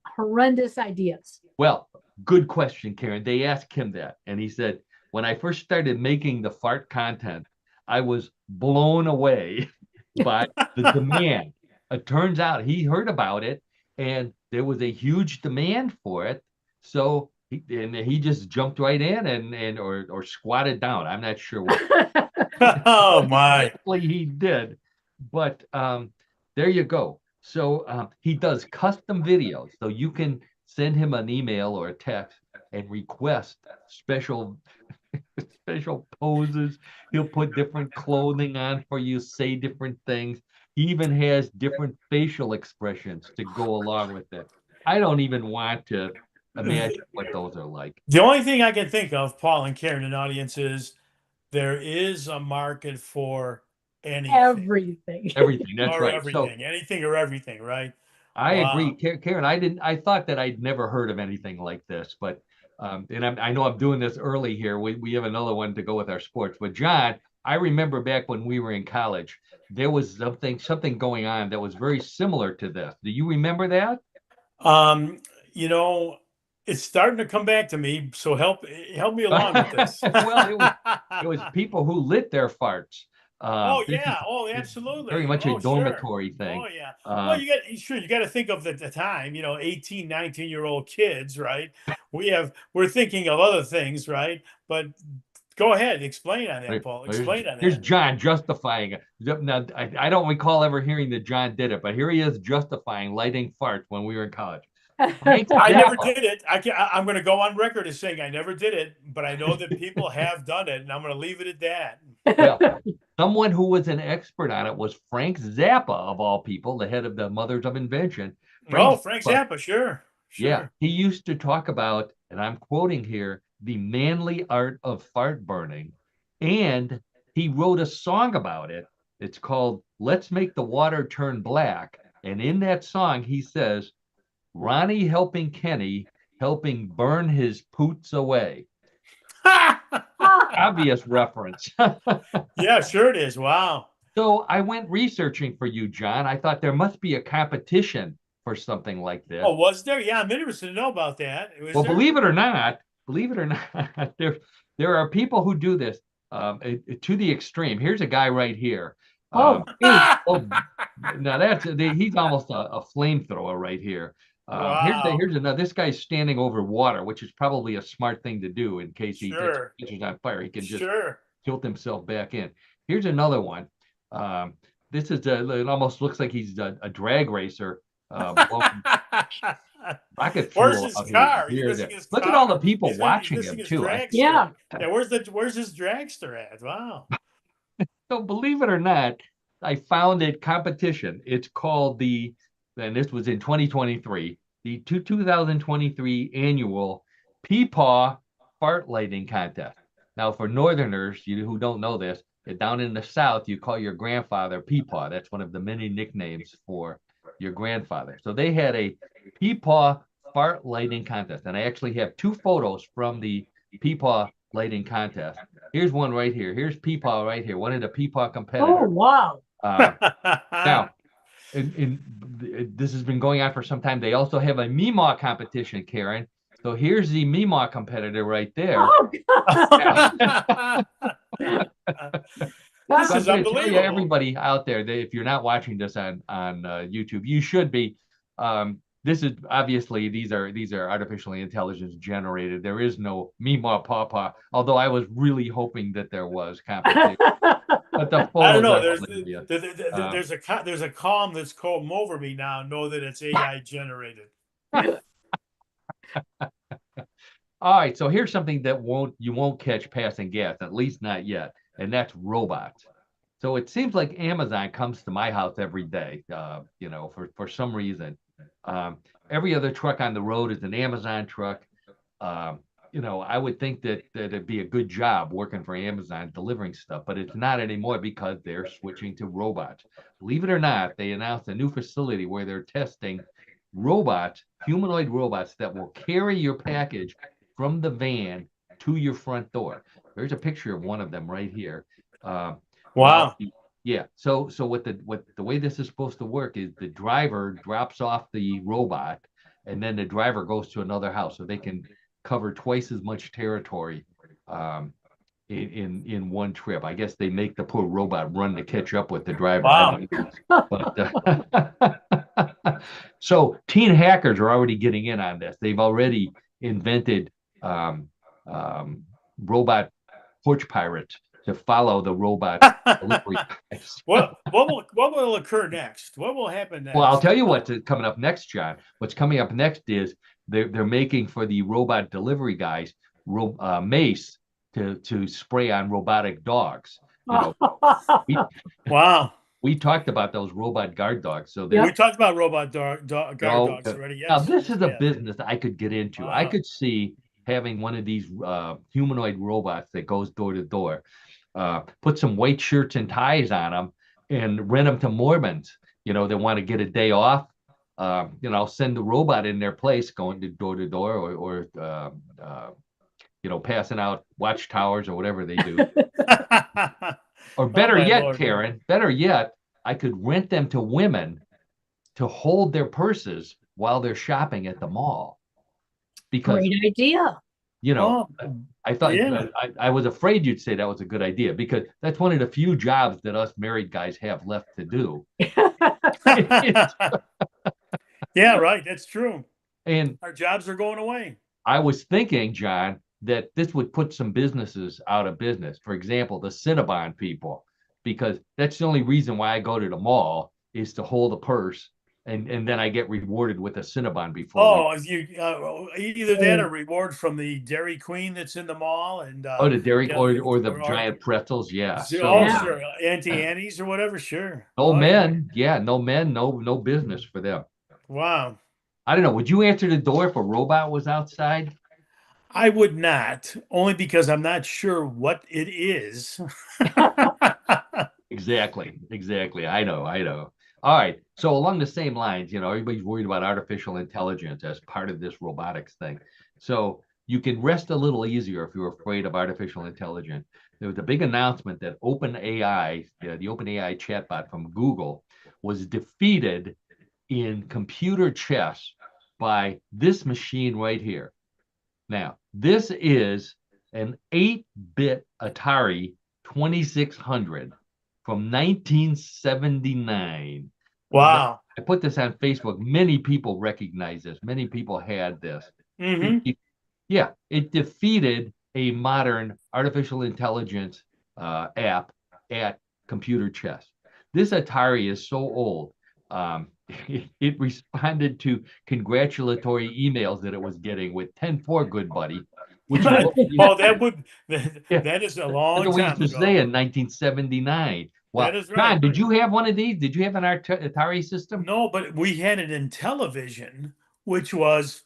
A: horrendous ideas?
B: Well, good question, Karen. They asked him that, and he said, when I first started making the fart content, I was blown away by the demand. It turns out he heard about it, and there was a huge demand for it. So he just jumped right in or squatted down. I'm not sure what
C: Oh my.
B: exactly he did, but there you go. So he does custom videos, so you can send him an email or a text and request special poses. He'll put different clothing on for you, say different things. He even has different facial expressions to go along with it. I don't even want to imagine what those are like.
C: The only thing I can think of, Paul and Karen and audience, is there is a market for anything.
B: Everything. That's
C: or
B: right.
C: everything.
B: So
C: anything or everything, right?
B: I
C: Wow.
B: agree, Karen. I thought that I'd never heard of anything like this, but and I know I'm doing this early here. We have another one to go with our sports. But John, I remember back when we were in college, there was something going on that was very similar to this. Do you remember that?
C: It's starting to come back to me. So help me along with this.
B: Well, it was people who lit their farts.
C: Oh
B: This
C: yeah.
B: is
C: Oh, absolutely.
B: very much a
C: Sure.
B: dormitory thing.
C: Oh yeah. Well, you got to think of the time, 18, 19-year-old kids, right? We're thinking of other things, right? But Go ahead, explain on that,
B: Here-
C: Paul.
B: Here's,
C: Explain on
B: here's
C: that.
B: John justifying it. Now, I don't recall ever hearing that John did it, but here he is justifying lighting farts when we were in college. Frank
C: I never
B: Zappa.
C: did it. I'm going to go on record as saying I never did it, but I know that people have done it, and I'm going to leave it at that.
B: Well, someone who was an expert on it was Frank Zappa, of all people, the head of the Mothers of Invention.
C: Frank Zappa, sure.
B: Yeah, he used to talk about, and I'm quoting here, the manly art of fart burning. And he wrote a song about it. It's called Let's Make the Water Turn Black. And in that song, he says, Ronnie helping Kenny, helping burn his poots away. Obvious reference.
C: Yeah, sure it is. Wow.
B: So I went researching for you, John. I thought there must be a competition for something like this.
C: Oh, was there? Yeah, I'm interested to know about that.
B: Well, believe it or not, there are people who do this to the extreme. Here's a guy right here. Now he's almost a flamethrower right here.
C: Wow.
B: Here's another. This guy's standing over water, which is probably a smart thing to do in case he catches on fire. He can just tilt himself back in. Here's another one. This is it almost looks like he's a drag racer. Rocket fuel.
C: Where's his car?
B: Look at all the people watching him too.
C: Yeah. Where's his dragster at? Wow.
B: So believe it or not, I found a competition. It's called and this was in 2023, the 2023 annual Peepaw Fart Lighting Contest. Now, for Northerners, who don't know this, down in the South, you call your grandfather Peepaw. That's one of the many nicknames for your grandfather. So they had a Peepaw Fart Lighting Contest. And I actually have two photos from the Peepaw Lighting Contest. Here's one right here. Here's Peepaw right here, one of the Peepaw competitors.
A: Oh, wow.
B: Now, this has been going on for some time. They also have a Meemaw competition, Karen. So here's the Meemaw competitor right there.
A: Oh,
C: This is unbelievable.
B: Everybody out there, if you're not watching this on YouTube, you should be. This is obviously these are artificially intelligence generated. There is no Meemaw Pawpaw, although I was really hoping that there was competition. But the
C: I don't know. There's a calm that's come over me now. Know that it's AI generated.
B: All right, so here's something that you won't catch passing gas, at least not yet, and that's robots. So it seems like Amazon comes to my house every day, for some reason. Every other truck on the road is an Amazon truck. I would think that it'd be a good job working for Amazon delivering stuff, but it's not anymore because they're switching to robots. Believe it or not, they announced a new facility where they're testing robots, humanoid robots that will carry your package from the van to your front door. There's a picture of one of them right here.
C: Wow.
B: Yeah. So what the way this is supposed to work is the driver drops off the robot, and then the driver goes to another house, so they can cover twice as much territory in one trip. I guess they make the poor robot run to catch up with the driver.
C: Wow.
B: But, so teen hackers are already getting in on this. They've already invented robot porch pirates to follow the robot delivery.
C: What will occur next? What will happen next?
B: Well, I'll tell you what's coming up next, John. What's coming up next is they're making for the robot delivery guys mace to spray on robotic dogs.
C: Wow.
B: We talked about those robot guard dogs. So
C: we talked about robot guard dogs already. Yes.
B: Now this is a business I could get into. I could see having one of these humanoid robots that goes door to door, put some white shirts and ties on them, and rent them to Mormons. They want to get a day off. Send the robot in their place, going to door, or passing out watchtowers or whatever they do. Or better yet, Lord. Karen, better yet, I could rent them to women to hold their purses while they're shopping at the mall. Because,
A: great idea.
B: I thought I was afraid you'd say that was a good idea, because that's one of the few jobs that us married guys have left to do.
C: Yeah, right. That's true.
B: And
C: our jobs are going away.
B: I was thinking, John, that this would put some businesses out of business. For example, the Cinnabon people, because that's the only reason why I go to the mall is to hold a purse, and then I get rewarded with a Cinnabon before we.
C: Either that or reward from the Dairy Queen that's in the mall, and
B: Oh, the Dairy
C: yeah,
B: or the giant pretzels, yeah. So
A: Yeah.
C: sure, Auntie Annie's or whatever, sure.
B: no
C: Oh, yeah.
B: men, yeah, no men, no business for them.
C: Wow.
B: I don't know. Would you answer the door if a robot was outside?
C: I would not, only because I'm not sure what it is.
B: Exactly, exactly. I know, I know. All right. So along the same lines, everybody's worried about artificial intelligence as part of this robotics thing. So you can rest a little easier if you're afraid of artificial intelligence. There was a big announcement that OpenAI, the OpenAI chatbot from Google, was defeated in computer chess by this machine right here. Now, this is an 8-bit Atari 2600 from 1979.
C: Wow.
B: I put this on Facebook. Many people recognize this. Many people had this.
C: Mm-hmm.
B: Yeah, it defeated a modern artificial intelligence app at computer chess. This Atari is so old. It responded to congratulatory emails that it was getting with 10-4, good buddy, which is what yeah,
C: that is a
B: that's
C: long
B: what we
C: time
B: used to
C: ago.
B: say in 1979.
C: That
B: Well,
C: is
B: John,
C: right.
B: did you have one of these? Did you have an Atari system?
C: No, but we had it in television, which was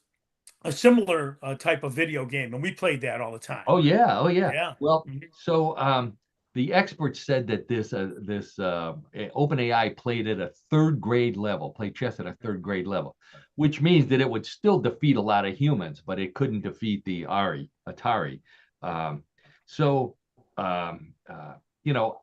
C: a similar type of video game, and we played that all the time.
B: Oh yeah, oh yeah.
C: Yeah.
B: Well,
C: Mhm.
B: so the experts said that this OpenAI played at a third grade level, played chess at a third grade level, which means that it would still defeat a lot of humans, but it couldn't defeat the Atari. Um, so you know,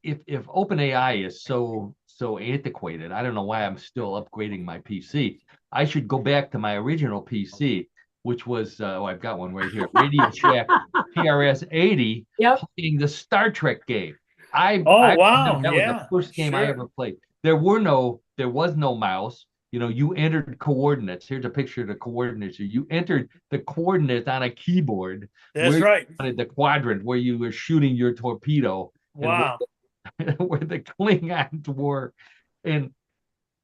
B: if OpenAI is so antiquated, I don't know why I'm still upgrading my PC. I should go back to my original PC, which was I've got one right here, Radio Shack TRS 80,
A: Yep.
B: playing the Star Trek game.
C: Oh,
B: I
C: wow.
B: that was the
C: Yeah,
B: first game I
C: sure.
B: ever played. There was no mouse. You entered coordinates. Here's a picture of the coordinates. You entered the coordinates on a keyboard where
C: That's
B: you
C: right.
B: wanted the quadrant where you were shooting your torpedo and
C: Wow.
B: where the Klingons were. And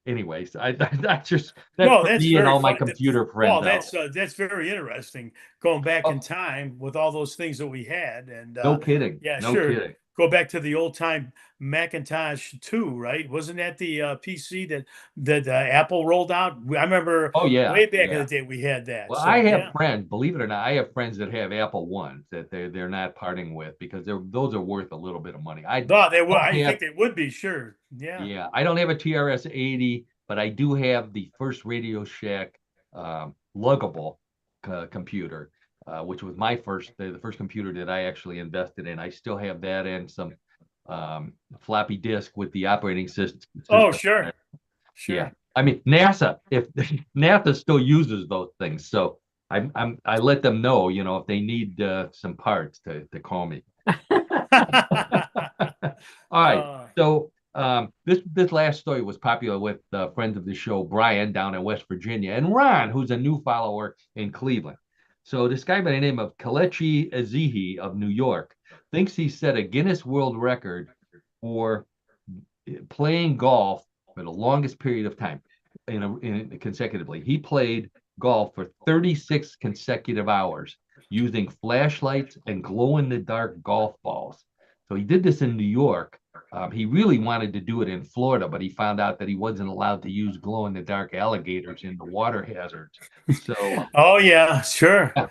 B: anyways, that's
C: No,
B: for
C: that's
B: me and
C: very
B: all my
C: fun.
B: computer
C: Well,
B: friends out.
C: that's very interesting. Going back in
B: Oh,
C: time with all those things that we had, and
B: no kidding.
C: yeah,
B: No
C: sure.
B: kidding.
C: Go back to the old time Macintosh 2, right? Wasn't that the PC that Apple rolled out? I remember
B: Oh yeah,
C: way back in the
B: yeah.
C: day we had that.
B: Well, I
C: So
B: have
C: yeah.
B: friends, believe it or not, I have friends that have Apple ones that they're not parting with because those are worth a little bit of money. I
C: No, they would.
B: don't
C: I
B: have
C: think they would be, sure. Yeah.
B: Yeah, I don't have a TRS 80, but I do have the first Radio Shack luggable computer, which was the first computer that I actually invested in. I still have that and some floppy disk with the operating system.
C: Oh, sure.
B: Yeah,
C: Sure.
B: I mean NASA, if NASA still uses those things, so I let them know, if they need some parts to call me. All right.
C: Uh,
B: So this last story was popular with friends of the show, Brian down in West Virginia, and Ron, who's a new follower in Cleveland. So this guy by the name of Kelechi Ezihi of New York thinks he set a Guinness World Record for playing golf for the longest period of time consecutively. He played golf for 36 consecutive hours using flashlights and glow-in-the-dark golf balls. So he did this in New York. He really wanted to do it in Florida, but he found out that he wasn't allowed to use glow-in-the-dark alligators in the water hazards. So
C: oh yeah, sure.
B: yeah,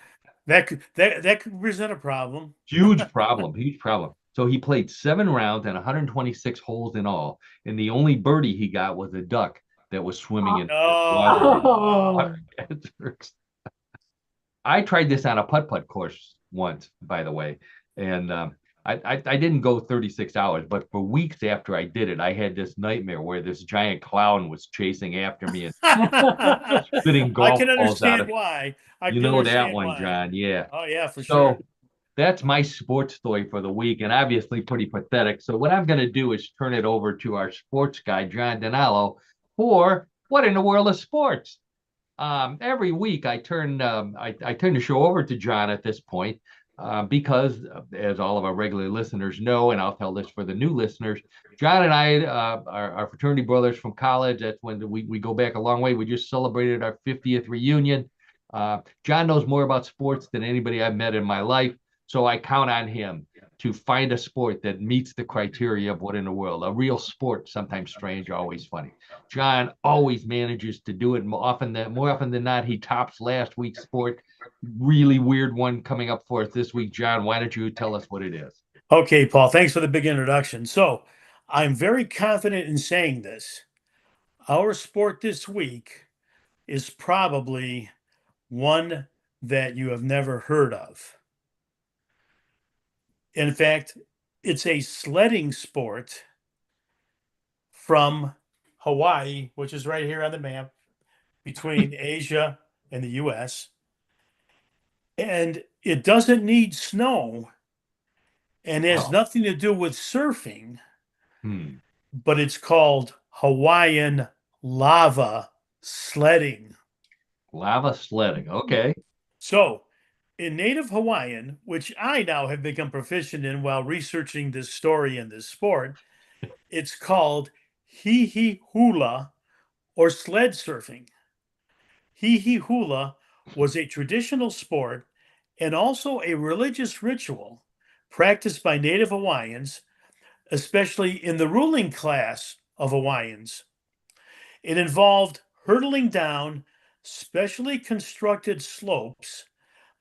C: That could present a problem.
B: huge problem, huge problem. So he played 7 rounds and 126 holes in all, and the only birdie he got was a duck that was swimming in water.
C: Oh,
B: I tried this on a putt-putt course once, by the way, and I didn't go 36 hours, but for weeks after I did it, I had this nightmare where this giant clown was chasing after me and spitting
C: I
B: golf
C: can
B: balls out
C: understand
B: of.
C: why. I
B: You
C: can
B: know that
C: understand
B: one,
C: why.
B: John. Yeah.
C: Oh yeah, for sure.
B: So that's my sports story for the week, and obviously pretty pathetic. So what I'm going to do is turn it over to our sports guy, John Donalo, for what in the world of sports? every week I turn the show over to John at this point because, as all of our regular listeners know, and I'll tell this for the new listeners, John and I are fraternity brothers from college. That's when we go back a long way. We just celebrated our 50th reunion. John knows more about sports than anybody I've met in my life, so I count on him to find a sport that meets the criteria of what in the world, a real sport, sometimes strange, always funny. John always manages to do it more often than not. He tops last week's sport. Really weird one coming up for us this week. John, why don't you tell us what it is?
C: Okay, Paul, thanks for the big introduction. So I'm very confident in saying this. Our sport this week is probably one that you have never heard of. In fact, it's a sledding sport from Hawaii, which is right here on the map between Asia and the US. And it doesn't need snow and has nothing to do with surfing, but it's called Hawaiian lava sledding.
B: Lava sledding. Okay.
C: So, in Native Hawaiian, which I now have become proficient in while researching this story and this sport, it's called hihi hula or sled surfing. Hihi hula was a traditional sport and also a religious ritual practiced by Native Hawaiians, especially in the ruling class of Hawaiians. It involved hurtling down specially constructed slopes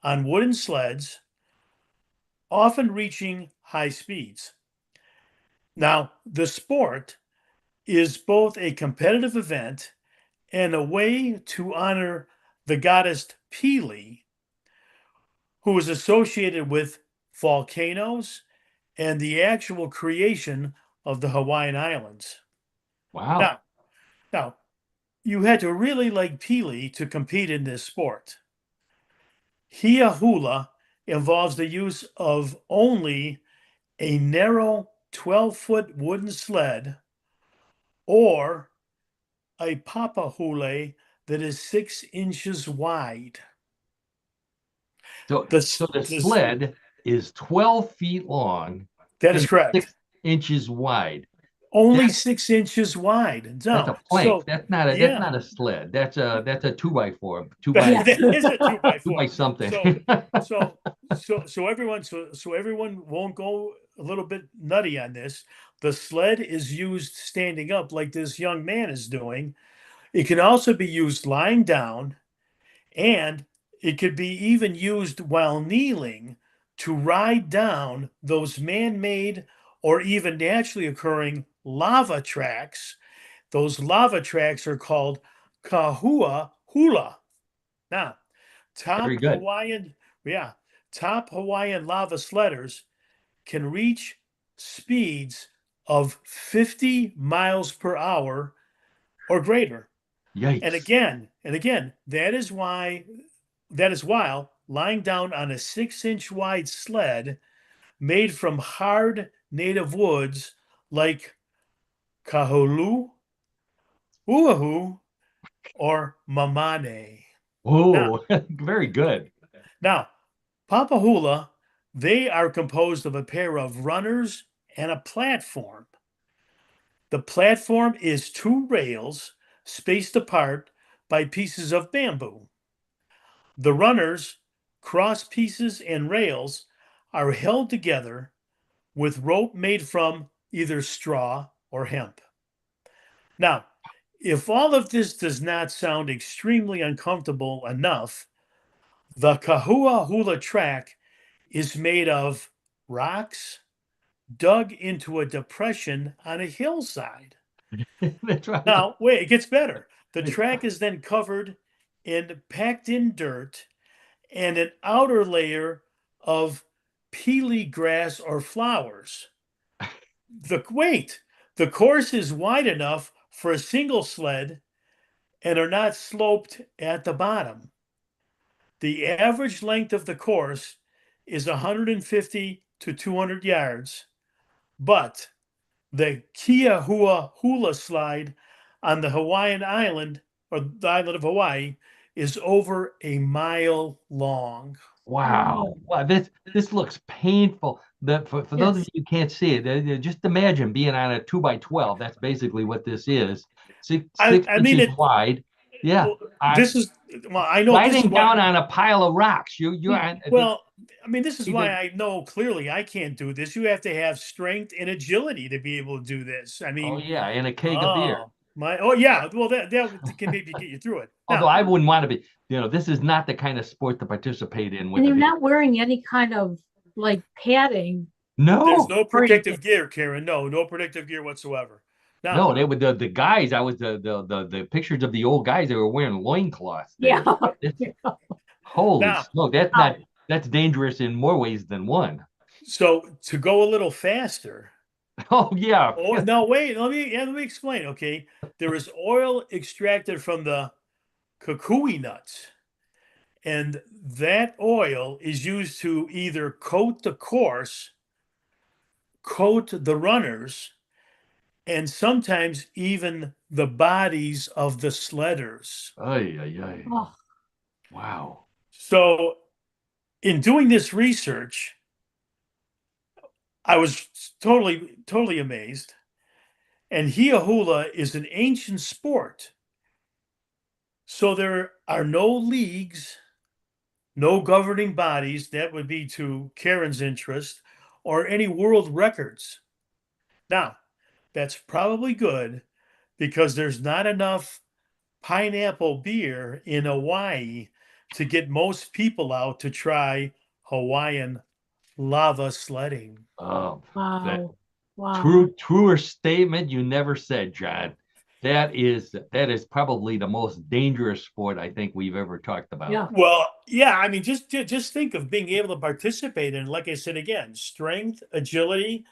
C: on wooden sleds, often reaching high speeds. Now, the sport is both a competitive event and a way to honor the goddess Pili, who is associated with volcanoes and the actual creation of the Hawaiian Islands.
B: Wow.
C: Now, you had to really like Pili to compete in this sport. Hia hula involves the use of only a narrow 12-foot wooden sled or a papa hule that is 6 inches wide.
B: So the sled is 12 feet long.
C: That is correct.
B: 6 inches wide.
C: Only 6 inches wide. No,
B: that's a plank.
C: So,
B: that's not a sled. That's a 2x4.
C: That is a 2x4.
B: 2 by something.
C: So everyone won't go a little bit nutty on this. The sled is used standing up like this young man is doing. It can also be used lying down, and it could be even used while kneeling to ride down those man-made or even naturally occurring lava tracks. Those lava tracks are called kahua hula. Now, top Hawaiian lava sledders can reach speeds of 50 miles per hour or greater.
B: Yikes.
C: And again, that is while lying down on a 6-inch wide sled made from hard native woods like kahulu, uahu, or mamane.
B: Oh, very good.
C: Now, papa hula, they are composed of a pair of runners and a platform. The platform is 2 rails spaced apart by pieces of bamboo. The runners, cross pieces, and rails are held together with rope made from either straw or hemp. Now, if all of this does not sound extremely uncomfortable enough, the kahua hula track is made of rocks dug into a depression on a hillside.
B: That's right.
C: Now, wait, it gets better. The track is then covered in packed in dirt and an outer layer of peely grass or flowers. The course is wide enough for a single sled and are not sloped at the bottom. The average length of the course is 150 to 200 yards, but the Kiahua Hula slide on the Hawaiian island, or the island of Hawaii, is over a mile long.
B: Wow. Wow. This looks painful. For those of
A: Yes.
B: you who can't see it, just imagine being on a 2x12. That's basically what this is. Six
C: I mean
B: inches
C: it.
B: wide. Yeah.
C: Well, this is well, I know this is
B: Riding
C: why.
B: down on a pile of rocks. You're
A: Yeah.
B: on
C: Well, I mean, this is why
B: the-
C: I know clearly I can't do this. You have to have strength and agility to be able to do this. I
B: oh
C: mean,
B: yeah, and a keg of beer.
C: oh my, oh yeah. Well, that can maybe get you through it.
B: Although
C: Now,
B: I wouldn't want to be, this is not the kind of sport to participate in with
A: And
B: a
A: you're
B: beer.
A: not wearing any kind of like padding.
C: there's
B: No,
C: no
A: Or anything.
C: protective gear, Karen. No protective gear whatsoever. Now,
B: no, they would the guys. I was the pictures of the old guys. They were wearing loincloths.
A: Yeah.
B: Holy
C: now,
B: smoke! That's dangerous in more ways than one.
C: so to go a little faster.
B: Oh yeah.
C: Oh no, wait. Let me explain. Okay, there is oil extracted from the kukui nuts. And that oil is used to either coat the course, coat the runners, and sometimes even the bodies of the sledders.
B: Ay, ay, ay.
A: Oh,
B: Wow.
C: So, in doing this research, I was totally amazed. And Hiahula is an ancient sport. So, there are no leagues, no governing bodies, that would be to Karen's interest, or any world records. Now, that's probably good because there's not enough pineapple beer in Hawaii to get most people out to try Hawaiian lava sledding.
B: That
A: wow. Wow.
B: truer statement you never said, John. That is probably the most dangerous sport I think we've ever talked about.
A: Yeah.
C: Well, yeah, I mean, just think of being able to participate in, like I said again, strength, agility,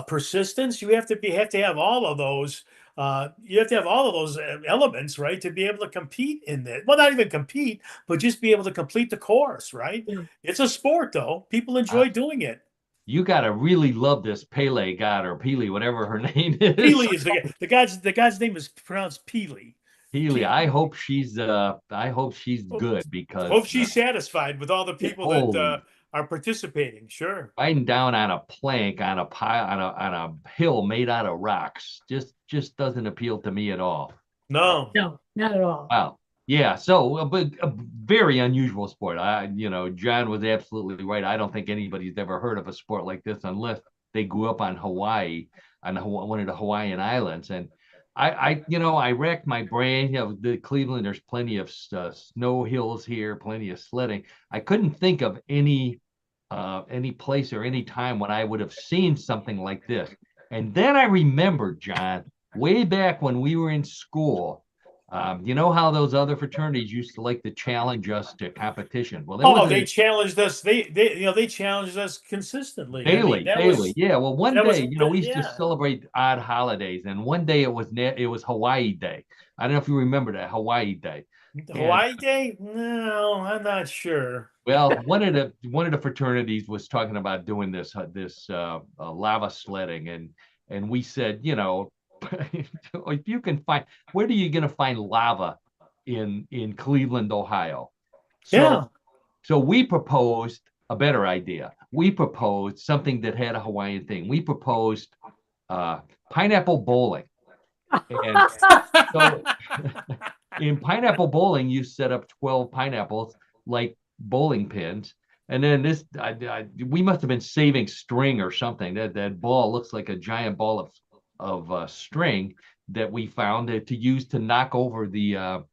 C: persistence. You have to have all of those. You have to have all of those elements, right, to be able to compete in this. Well, not even compete, but just be able to complete the course, right?
A: Yeah.
C: It's a sport, though. People enjoy doing it.
B: You gotta really love this Pele god or Pele, whatever her name is.
C: Peely is the god's name is pronounced Peely.
B: Pele. I hope she's good because
C: Hope she's satisfied with all the people that
B: holy,
C: are participating. Sure.
B: riding down on a plank on a pile on a hill made out of rocks just doesn't appeal to me at all.
C: No.
A: No, not at all.
B: Wow. Yeah, so but a very unusual sport. John was absolutely right. I don't think anybody's ever heard of a sport like this unless they grew up on Hawaii, on one of the Hawaiian islands. And I racked my brain. The Cleveland, there's plenty of snow hills here, plenty of sledding. I couldn't think of any place or any time when I would have seen something like this. And then I remembered, John, way back when we were in school. You know how those other fraternities used to like to challenge us to competition? Well,
C: They challenged us. They challenged us consistently.
B: daily. Yeah. Well, one
C: that was
B: day, we used to
C: yeah.
B: celebrate odd holidays, and one day it was Hawaii Day. I don't know if you remember that Hawaii Day.
C: Hawaii Day? No, I'm not sure.
B: Well, one of the fraternities was talking about doing this lava sledding, and we said, if you can find, where are you going to find lava in Cleveland, Ohio? So we proposed a better idea. We proposed something that had a Hawaiian thing. We proposed pineapple bowling. And so in pineapple bowling, you set up 12 pineapples like bowling pins. And then we must have been saving string or something. That ball looks like a giant ball of string that we found to use to knock over the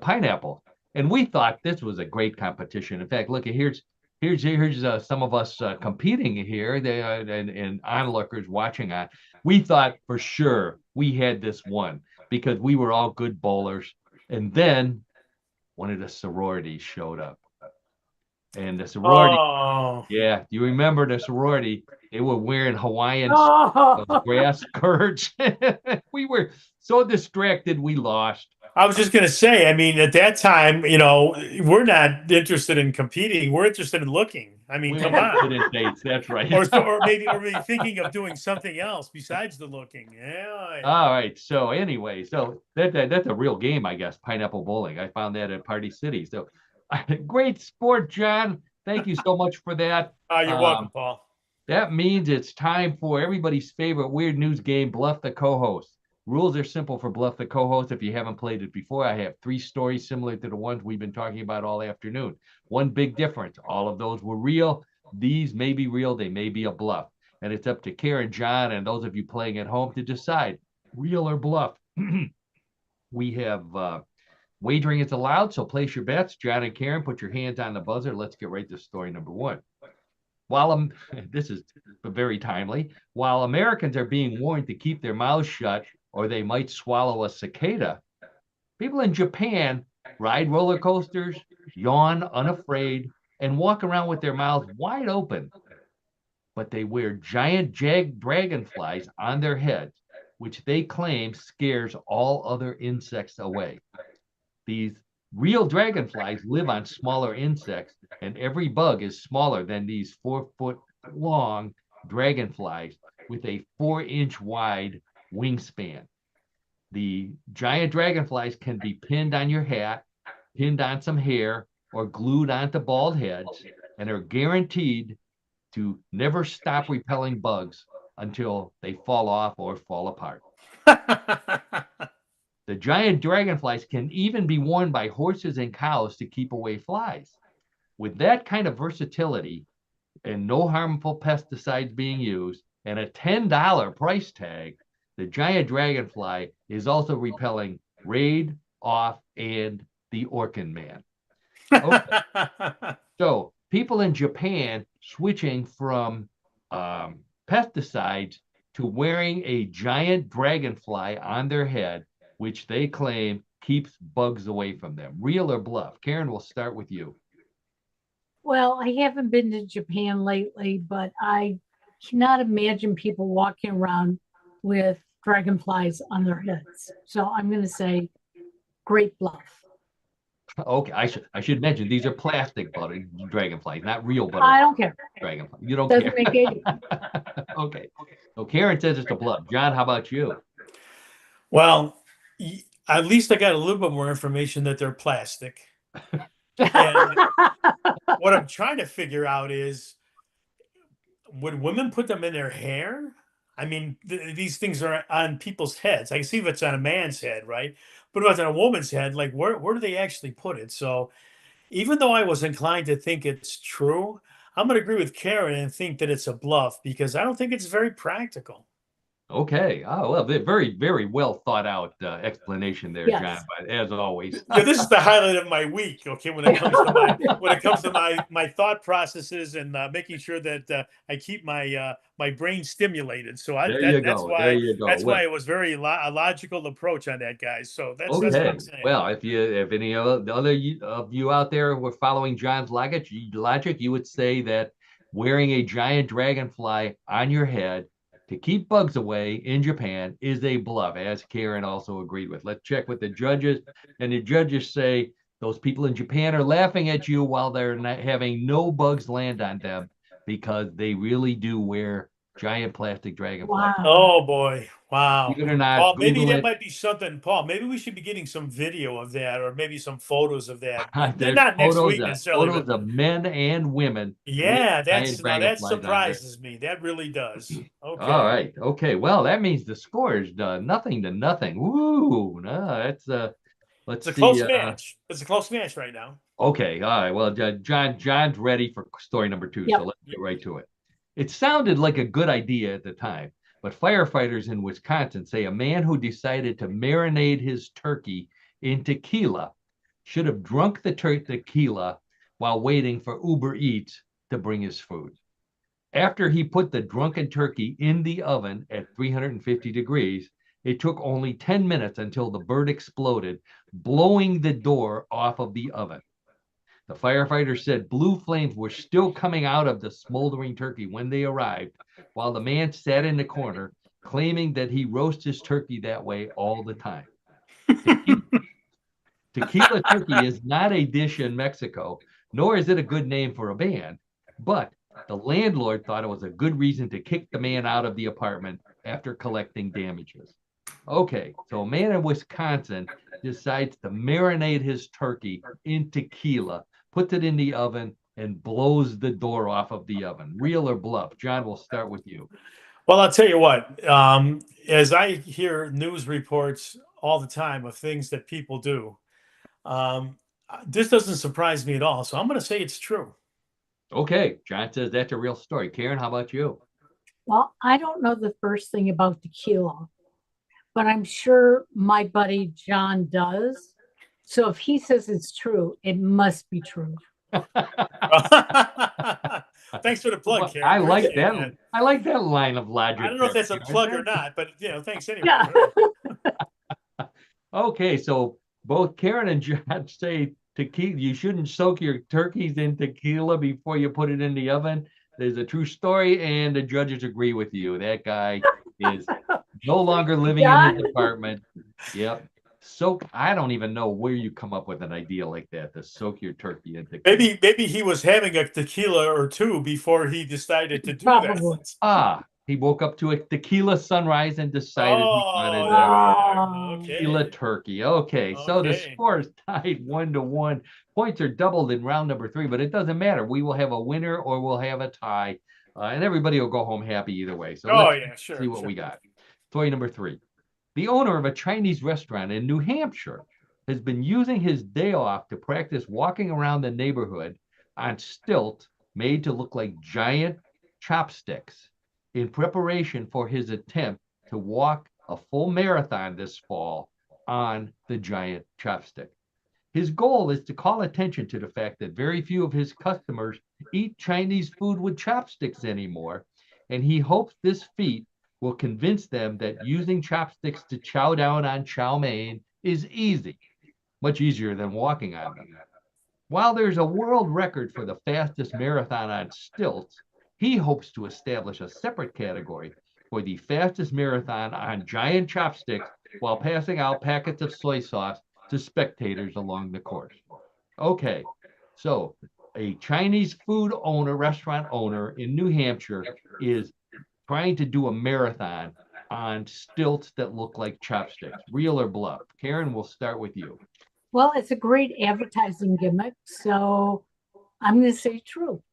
B: pineapple. And we thought this was a great competition. In fact, look, here's some of us competing here, and onlookers watching on. We thought for sure we had this one because we were all good bowlers. And then one of the sororities showed up. And the sorority, yeah, you remember the sorority? They were wearing Hawaiian grass skirts. We were so distracted, we lost.
C: I was just going to say, I mean, at that time, we're not interested in competing. We're interested in looking. I mean,
B: We
C: come
B: went to
C: on.
B: fit-in dates. That's right.
C: Or maybe thinking of doing something else besides the looking. Yeah.
B: All right. So anyway, so that's a real game, I guess. Pineapple bowling. I found that at Party City. So great sport, John. Thank you so much for that.
C: You're welcome, Paul.
B: That means it's time for everybody's favorite weird news game, Bluff the Co-host. Rules are simple for Bluff the Co-host. If you haven't played it before, I have 3 stories similar to the ones we've been talking about all afternoon. One big difference: all of those were real. These may be real. They may be a bluff. And it's up to Karen, John, and those of you playing at home to decide real or bluff. We have wagering is allowed, so place your bets. John and Karen, put your hands on the buzzer. Let's get right to story number 1. While this is very timely, while Americans are being warned to keep their mouths shut or they might swallow a cicada, people in Japan ride roller coasters, yawn unafraid, and walk around with their mouths wide open. But they wear giant dragonflies on their heads, which they claim scares all other insects away. These real dragonflies live on smaller insects, and every bug is smaller than these 4-foot-long dragonflies with a 4-inch wide wingspan. The giant dragonflies can be pinned on your hat, pinned on some hair, or glued onto bald heads, and are guaranteed to never stop repelling bugs until they fall off or fall apart. The giant dragonflies can even be worn by horses and cows to keep away flies. With that kind of versatility and no harmful pesticides being used and a $10 price tag, the giant dragonfly is also repelling Raid, Off, and the Orkin Man. Okay. So people in Japan switching from pesticides to wearing a giant dragonfly on their head, which they claim keeps bugs away from them. Real or bluff? Karen, we'll start with you.
A: Well, I haven't been to Japan lately, but I cannot imagine people walking around with dragonflies on their heads. So I'm going to say great bluff.
B: Okay, I should mention these are plastic dragonflies, not real
A: I don't care.
B: dragonflies. You don't
A: Doesn't
B: care.
A: make any.
B: Okay. So Karen says it's a bluff. John, how about you?
C: Well, at least I got a little bit more information that they're plastic. And what I'm trying to figure out is, would women put them in their hair? I mean, these things are on people's heads. I can see if it's on a man's head, right? But if it's on a woman's head, like where do they actually put it? So even though I was inclined to think it's true, I'm going to agree with Karen and think that it's a bluff because I don't think it's very practical.
B: Okay. Oh, well, very, very well thought out explanation there,
A: Yes.
B: John. But as always,
C: Yeah, this is the highlight of my week. Okay, when it comes to my thought processes and making sure that I keep my my brain stimulated. So that's why
B: There you go.
C: that's why it was very a logical approach on that, guys. So that's what
B: Okay.
C: I'm saying.
B: Well, if any of the other of you out there were following John's logic, you would say that wearing a giant dragonfly on your head to keep bugs away in Japan is a bluff, as Karen also agreed with. Let's check with the judges, and the judges say those people in Japan are laughing at you while they're not having no bugs land on them because they really do wear giant plastic dragonflies.
A: Wow.
C: Oh boy. Wow.
B: Believe it or not,
C: Paul, maybe
B: Google
C: that
B: it.
C: might be something. Paul, maybe we should be getting some video of that or maybe some photos of that.
B: There's
C: Not next
B: photos
C: week
B: of,
C: necessarily.
B: photos
C: But
B: of men and women.
C: yeah,
B: with giant
C: that
B: dragonflies on there.
C: surprises me. That really does. Okay.
B: All right. Okay. Well, that means the score is nothing to nothing. Woo! No, that's let's
C: It's a
B: see.
C: close match. It's a close match right now.
B: Okay. All right. Well, John's ready for story number 2,
A: Yep.
B: so let's get right to it. It sounded like a good idea at the time, but firefighters in Wisconsin say a man who decided to marinate his turkey in tequila should have drunk the tequila while waiting for Uber Eats to bring his food. After he put the drunken turkey in the oven at 350 degrees, it took only 10 minutes until the bird exploded, blowing the door off of the oven. The firefighters said blue flames were still coming out of the smoldering turkey when they arrived, while the man sat in the corner, claiming that he roasts his turkey that way all the time. Tequila turkey is not a dish in Mexico, nor is it a good name for a band. But the landlord thought it was a good reason to kick the man out of the apartment after collecting damages. Okay, so a man in Wisconsin decides to marinate his turkey in tequila, puts it in the oven, and blows the door off of the oven. Real or bluff? John, we'll start with you.
C: Well, I'll tell you what, as I hear news reports all the time of things that people do, um, this doesn't surprise me at all. So I'm going to say it's true.
B: Okay, John says that's a real story. Karen, how about you?
A: Well, I don't know the first thing about tequila, but I'm sure my buddy John does. So if he says it's true, it must be true.
C: Thanks for the plug,
B: Well,
C: Karen.
B: I like
C: Appreciate
B: that.
C: that.
B: I like that line of logic.
C: I don't know if
B: there,
C: that's a
B: Karen.
C: plug or not, but thanks anyway.
A: Yeah.
B: Okay, so both Karen and John say tequila. You shouldn't soak your turkeys in tequila before you put it in the oven. There's a true story, and the judges agree with you. That guy is no longer living in his apartment. Yep. Soak. I don't even know where you come up with an idea like that to soak your turkey in tequila.
C: Maybe he was having a tequila or two before he decided to do
A: Probably.
C: that.
B: He woke up to a tequila sunrise and decided he wanted
C: Oh,
B: a
C: there we
A: Oh.
C: are.
B: tequila
C: Okay.
B: turkey. Okay, so the
C: Okay.
B: score is tied 1-1. Points are doubled in round number 3, but it doesn't matter. We will have a winner or we'll have a tie, and everybody will go home happy either way. So
C: Oh,
B: let's
C: yeah, sure.
B: see what
C: Sure.
B: we got. Story number 3. The owner of a Chinese restaurant in New Hampshire has been using his day off to practice walking around the neighborhood on stilts made to look like giant chopsticks in preparation for his attempt to walk a full marathon this fall on the giant chopstick. His goal is to call attention to the fact that very few of his customers eat Chinese food with chopsticks anymore, and he hopes this feat will convince them that using chopsticks to chow down on chow mein is easy, much easier than walking on them. While there's a world record for the fastest marathon on stilts, he hopes to establish a separate category for the fastest marathon on giant chopsticks while passing out packets of soy sauce to spectators along the course. Okay, so a Chinese food owner, restaurant owner in New Hampshire is trying to do a marathon on stilts that look like chopsticks. Real or bluff? Karen, we'll start with you.
A: Well, it's a great advertising gimmick, so I'm going to say true.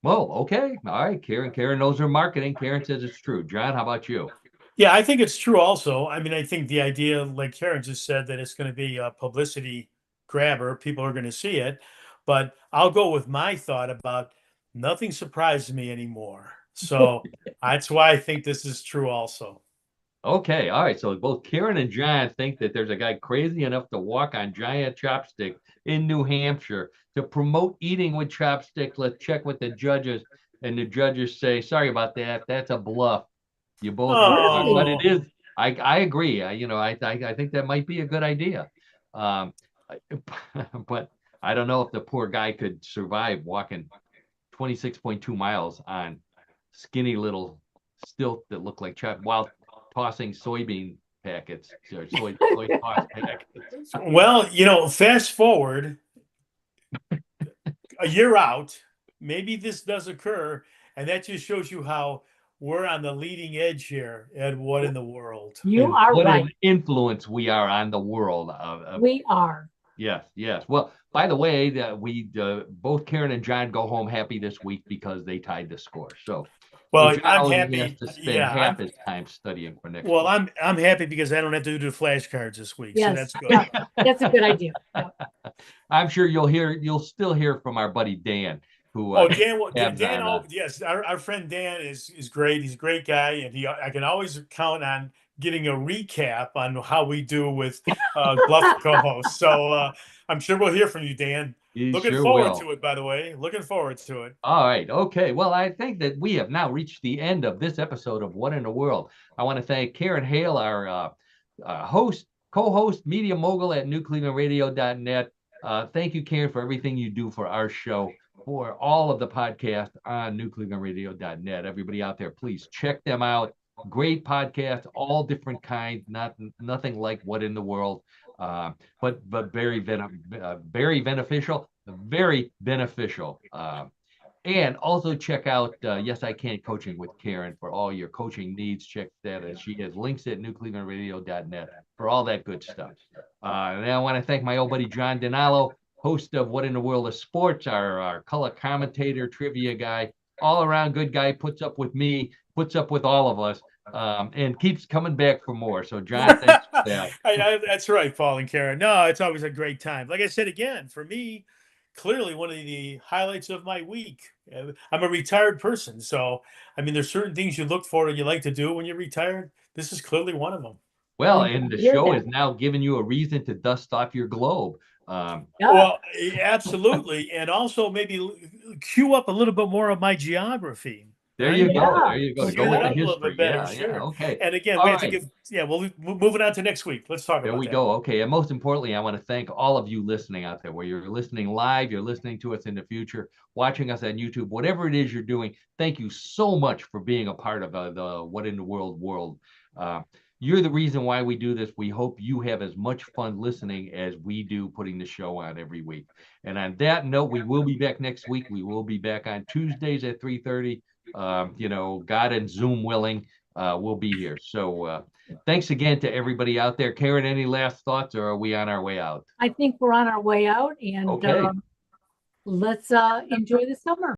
B: Well, okay. All right. Karen knows her marketing. Karen says it's true. John, how about you?
C: Yeah, I think it's true also. I mean, I think the idea, like Karen just said, that it's going to be a publicity grabber. People are going to see it. But I'll go with my thought about nothing surprises me anymore. So that's why I think this is true also.
B: Okay. All right. So both Karen and John think that there's a guy crazy enough to walk on giant chopsticks in New Hampshire to promote eating with chopsticks. Let's check with the judges. And the judges say, sorry about that. That's a bluff. You both were wrong, but it
C: Oh,
B: is. I agree. I think that might be a good idea. Um, but I don't know if the poor guy could survive walking 26.2 miles on skinny little stilt that look like chop while tossing soybean packets or soy toss packets.
C: well, fast forward a year out, maybe this does occur. And that just shows you how we're on the leading edge here at What in the World.
A: You
B: And
A: are
B: what
A: right.
B: an influence we are on the world.
A: We are.
B: Yes, yes. Well, by the way, that we both Karen and John go home happy this week because they tied the score. So
C: Well,
B: John
C: I'm
B: only
C: happy.
B: has to spend
C: Yeah,
B: half his time studying for next
C: well,
B: week.
C: I'm happy because I don't have to do the flashcards this week. So
A: Yes.
C: that's good.
A: Yeah, that's a good idea. Yeah.
B: I'm sure you'll still hear from our buddy Dan, who
C: Oh, Dan,
B: tabs
C: Dan,
B: on,
C: yes, our friend Dan is great. He's a great guy, and I can always count on getting a recap on how we do with Bluff co-host. So I'm sure we'll hear from you, Dan.
B: you
C: Looking
B: sure
C: forward
B: will.
C: to it, by the way. Looking forward to it.
B: All right. Okay. Well, I think that we have now reached the end of this episode of What in the World. I want to thank Karen Hale, our co-host, media mogul at newclevelandradio.net. Thank you, Karen, for everything you do for our show, for all of the podcasts on newclevelandradio.net. Everybody out there, please check them out. Great podcasts, all different kinds, nothing like What in the World, but very beneficial, very beneficial. And also check out Yes I Can Coaching with Karen for all your coaching needs. Check that as she has links at newclevelandradio.net for all that good stuff. And I want to thank my old buddy John Dinalo, host of What in the World of Sports, our color commentator, trivia guy, all around good guy, puts up with me, puts up with all of us, and keeps coming back for more. So John, thanks for that.
C: That's right, Paul and Karen. No, it's always a great time. Like I said again, for me, clearly one of the highlights of my week. I'm a retired person, so I mean, there's certain things you look for and you like to do when you're retired. This is clearly one of them.
B: Well,
A: I
B: and the
A: hear
B: show
A: that.
B: is now giving you a reason to dust off your globe.
A: Yeah.
C: Well, absolutely, and also maybe cue up a little bit more of my geography.
B: There
C: right?
B: you go.
A: Yeah.
B: There you go. To
C: Cue
B: go with
C: that
B: the
C: up a little
B: history.
C: bit better,
B: Yeah,
C: sure.
B: yeah. Okay.
C: And again,
B: All
C: we have to
B: right.
C: give. Yeah, well, we're moving on to next week. Let's talk
B: There
C: about
B: we
C: that.
B: go. Okay. And most importantly, I want to thank all of you listening out there, where you're listening live, you're listening to us in the future, watching us on YouTube, whatever it is you're doing. Thank you so much for being a part of the What in the World. You're the reason why we do this. We hope you have as much fun listening as we do putting the show on every week. And on that note, we will be back next week. We will be back on Tuesdays at 3:30. God and Zoom willing, we'll be here. So thanks again to everybody out there. Karen, any last thoughts, or are we on our way out?
A: I think we're on our way out, and
B: Okay.
A: let's enjoy the summer.